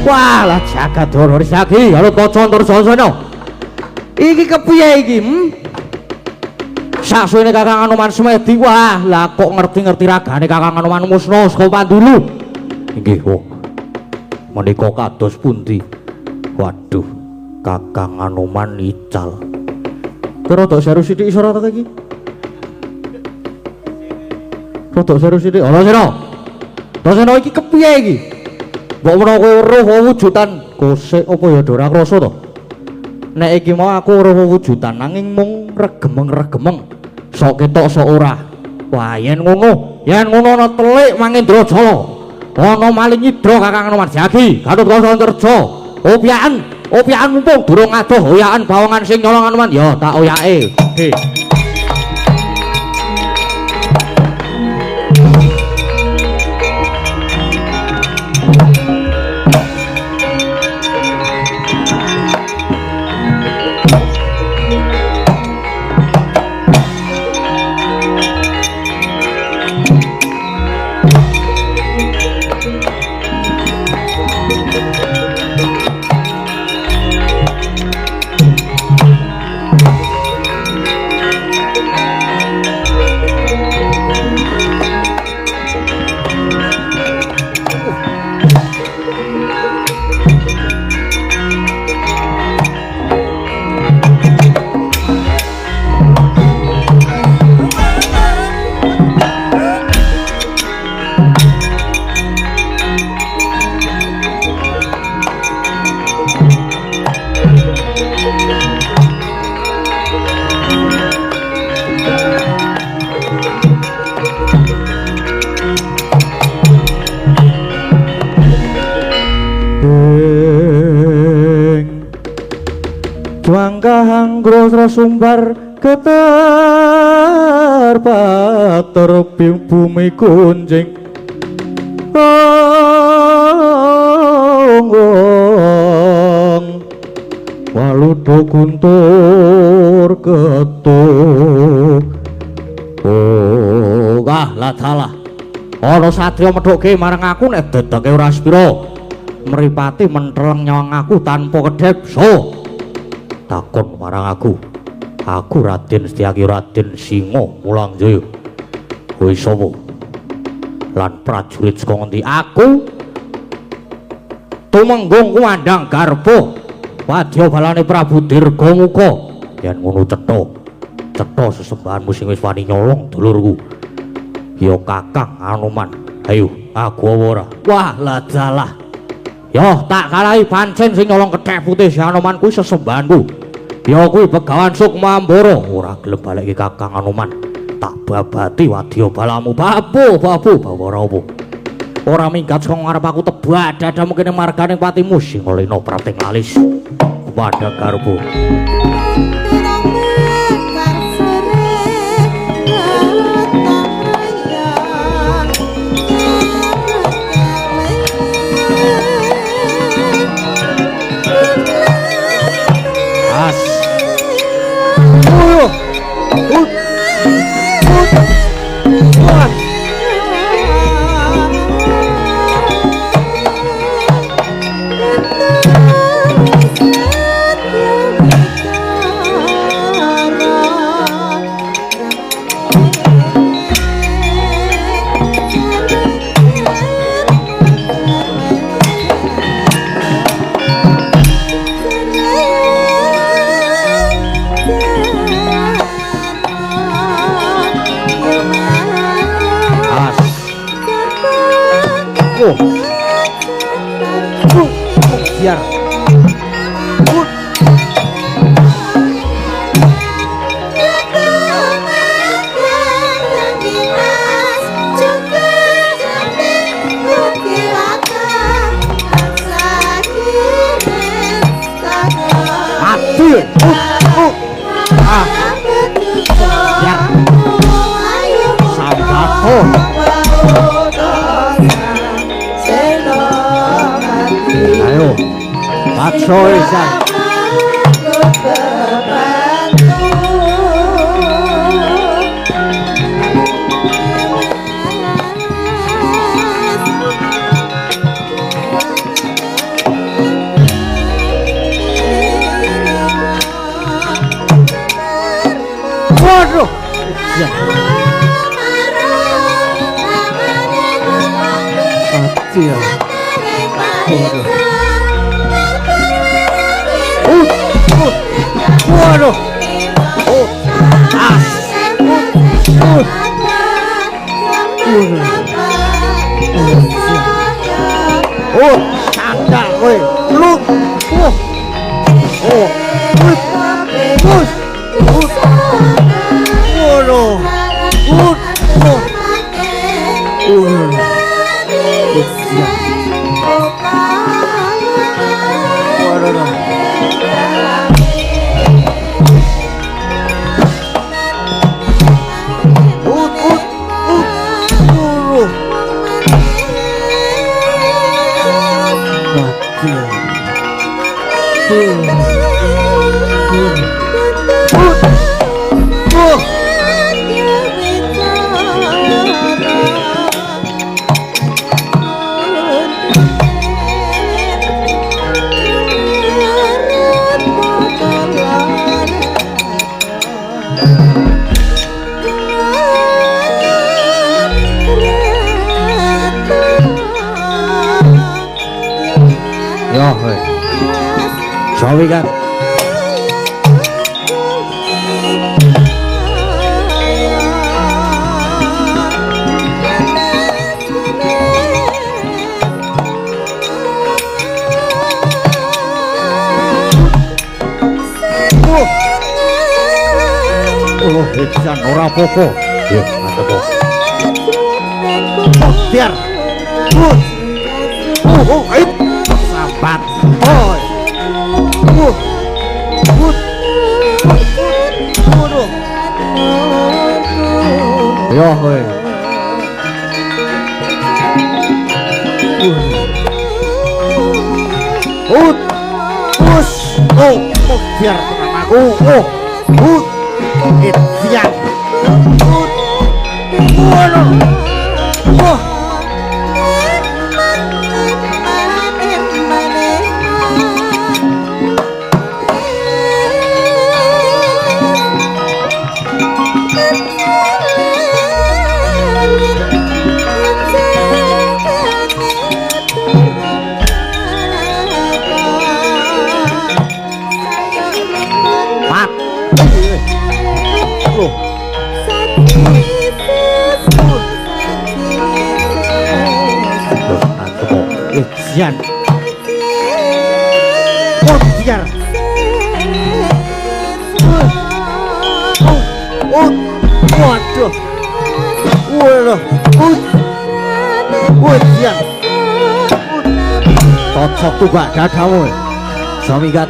Walah jagat horor sagi karo kaca Antarsasana. Iki kepiye iki? Sasuwene Kakang Anoman semedi wah, lah kok ngerti-ngerti ragane Kakang Anoman musna saka Pandulu. Inggih, oh. Menika kados pundi? Waduh, Kakang Anoman ical. Rada seru sithik iso ora ta iki? Rada seru sithik. Ana sira. Tasena iki kepiye iki? Mbok menawa kowe weruh wujudan kosek apa ya ora krasa to? Nek iki mau aku weruh wujudan nanging mung regemeng-regemeng. Sok ketok sok ora. Wah, yen ngono ana telik Mangendra Jala. Ana maling nyidra Kakang Anoman Jagi, Gatotkaca Antarja. Opyakan mumpung durung adoh oyakan bawongan sing nyolong Anoman ya tak oyake. Juangkahang grosro sumbar ketar pater bumi kunjing ong waludo guntur ketuk lah salah ana satria medhoke marang aku nek dedeke ora spira mripate menteleng nyawang aku tanpa kedhep takon marang aku Raden Setyaki Raden Singa Mulangjaya kowe sapa lan prajurit saka ngendi aku tumenggung kuandang garba wadya balane Prabu Dirgamuka yen ngono cetha sesembahanmu sing wis wani nyolong dulurku ya Kakang Anoman ayo aku ora wah lah dalah yo tak kalahi pancen sing nyolong kethek putih si Anoman kuwi sesembahanku ya kuwi Begawan Sukmambara ora gelem balekke Kakang Anoman tak babati wadya balamu babu bawara apa ora minggat saka ngarep aku tebak dadamu kene marganing patimu sing lena prating alis kepada garbo biar Choice waduh ya mati ya waduh sandal kowe lu Jawi kan ora apa-apa. Nggih, mantep. Biar. Ayo. Sambat. Oh. Yo kowe. Biar tenang aku. Biar. Sian. Biar. Waduh. Sian. Cocok tuh Pak dadamu. Suami gat.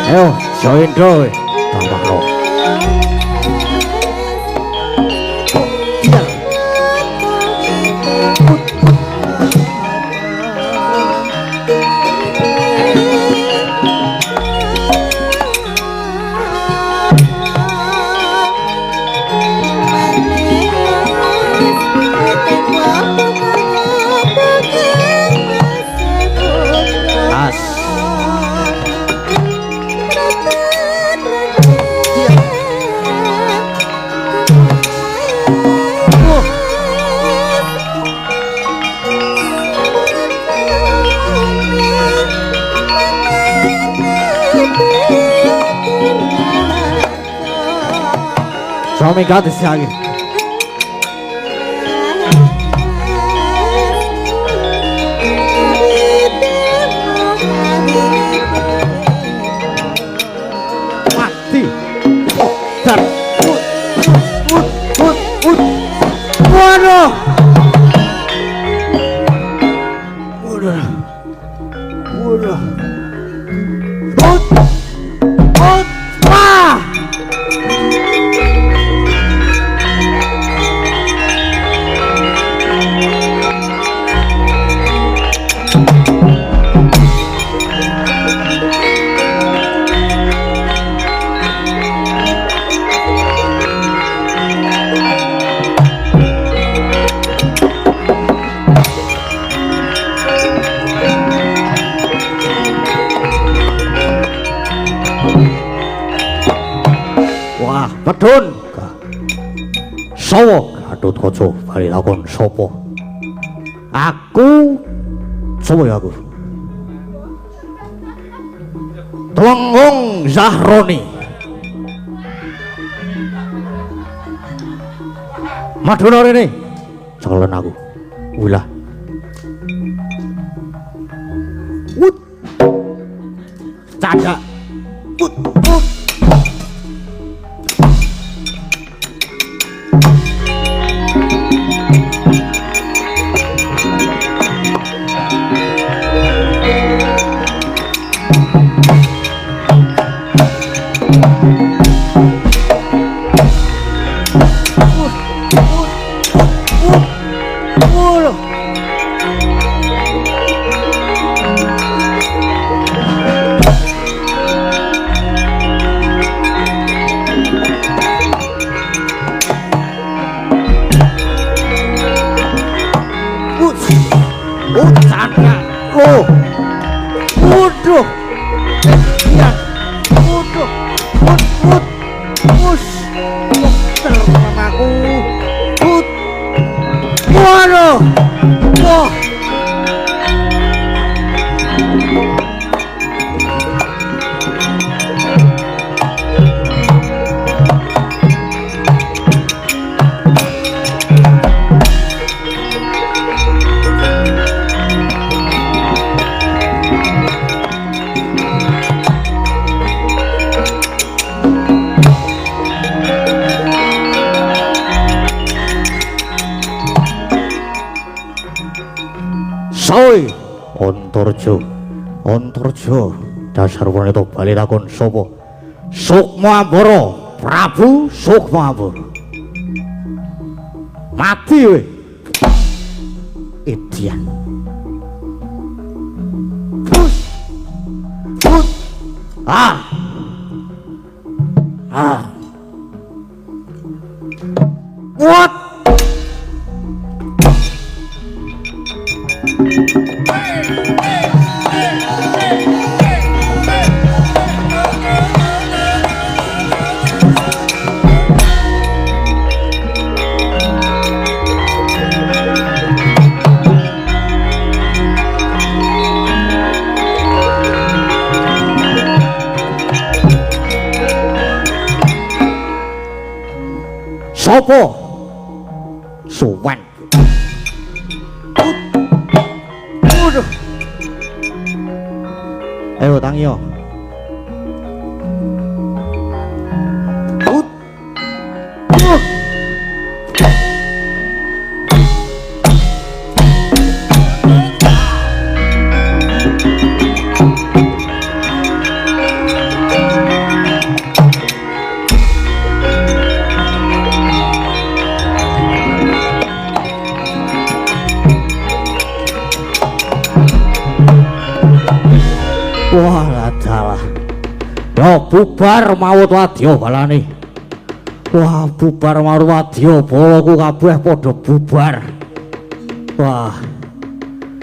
Ayo, join doi. Tambah lo. Suami gat siagi. Mati. Dar. Waduh. Pedun sawo Gatut Kaca bali lakon sapa aku sapa ya aku Tuangung Zahroni Maduna rene cekelen aku wilah wut cadak wut Soe Antarja. Antarja dasar wanita bali takon sapa? Sukmawara, Prabu Sukmawara. Mati we. Edian. Ah. What? Sopo? Suwan. Waduh. Ayo tangi yo. Wah, ladalah. Yo bubar maut wadya balane. Wah, bubar maut wadya balaku kabeh padha bubar. Wah.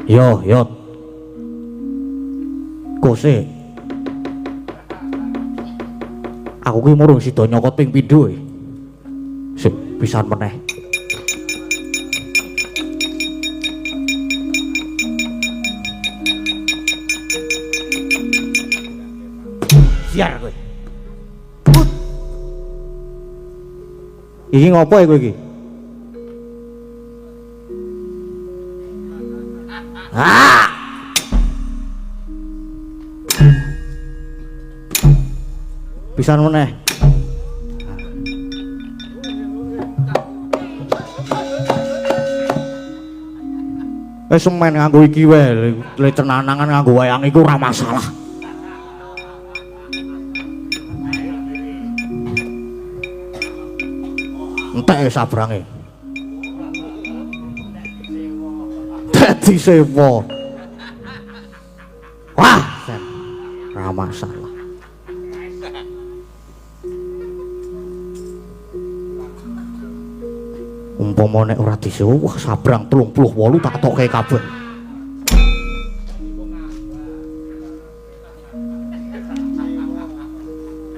Yo. Kose. Aku ki murung sida nyokot ping pindho. Sip, pisan meneh. Siar kowe. Iki ngopo kowe iki? Ah! Pisan meneh. Wis semen nganggo iki wae, le cenanangan nganggo wayang iku ora masalah. Entek sabrange. Dadi sewa. Wah, ora masalah. Umpama nek ora disewa, wah sabrang 38 tak toke kabeh.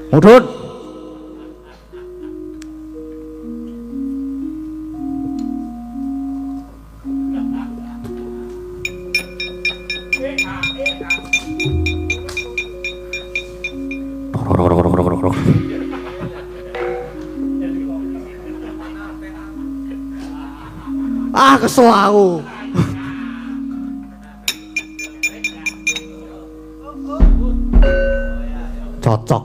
Mudhun. Ah, kesel aku. Cocok.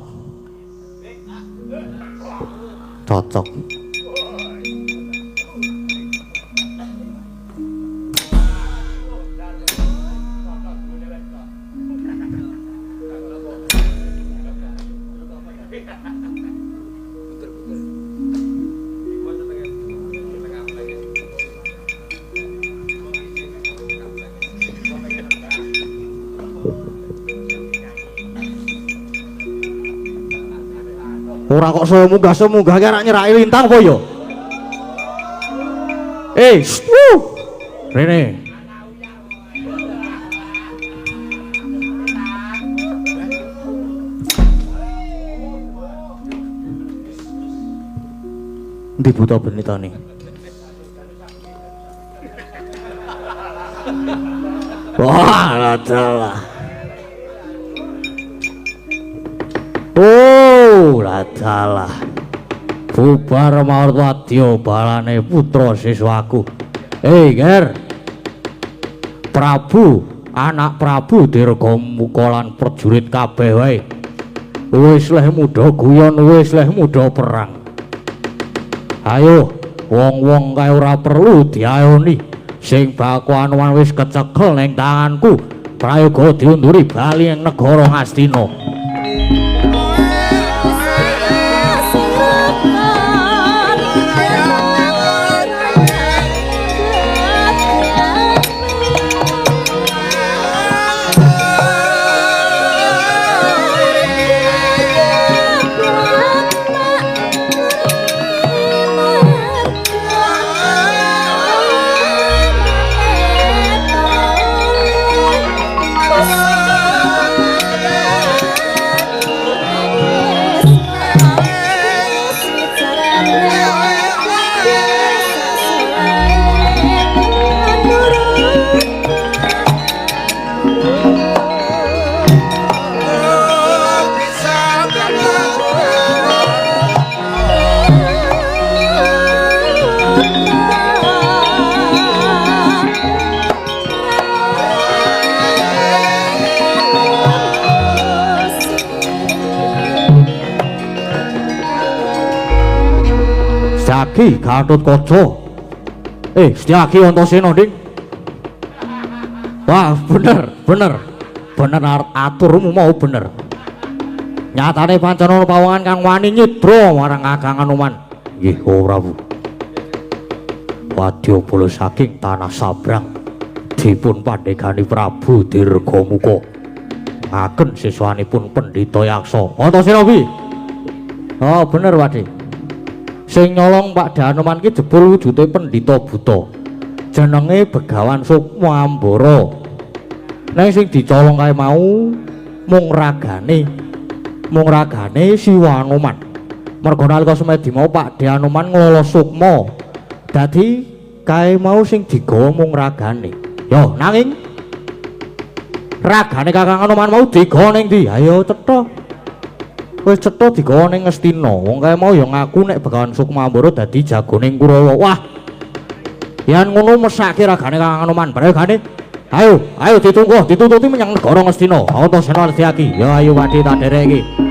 Ora kok semunggah ki anak nyeraki lintang apa ya? Rene. Ndi buta benitane? Wah, ladalah. Ladalah. Bubar maut wadya balane putra siswaku. Ger. Prabu, anak Prabu Dirgamuka lan prajurit kabeh wae. Wis leh muda guyon, wis leh muda perang. Ayo, wong-wong kae ora perlu diayoni. Sing baku Anoman wis kecekel ning tanganku. Prayoga diunduri bali ing negara Ngastina. Setyaki Gatotkaca. Setyaki Antasena, Ding. Wah, bener aturmu mau bener. Nyatane pancen ana pawongan kang wani nyidra marang Kakang Anoman. Nggih, O Prabu. Wadyabala saking tanah Sabrang dipun pandhegani Prabu Dirgamuka. Ngaken siswanipun Pendhita Yaksa. Antasena piye? Oh, bener, Wadi. Sing nyolong Pak Anoman ki jebul wujude pendhita buta. Jenenge Begawan Sukmambara. Neng sing dicolong kae mau mung ragane Siwa Anoman. Merga nalika semedi mau Pak Anoman nglolo sukma. Dadi kae mau sing digawa mung ragane. Yo, nanging ragane Kakang Anoman mau digawa ning ndi? Ayo cetha. Wis cetha digawa ning Ngastina. Wong kae mau ya ngaku nek Begawan Sukmambara dadi jagoning Kurawa. Wah. Yen ngono mesake ragane Kakang Anoman, barengane. Ayo ditunggu, ditututi menyang negara Ngastina. Antasena Setyaki. Ya ayo Wadi tak dereki.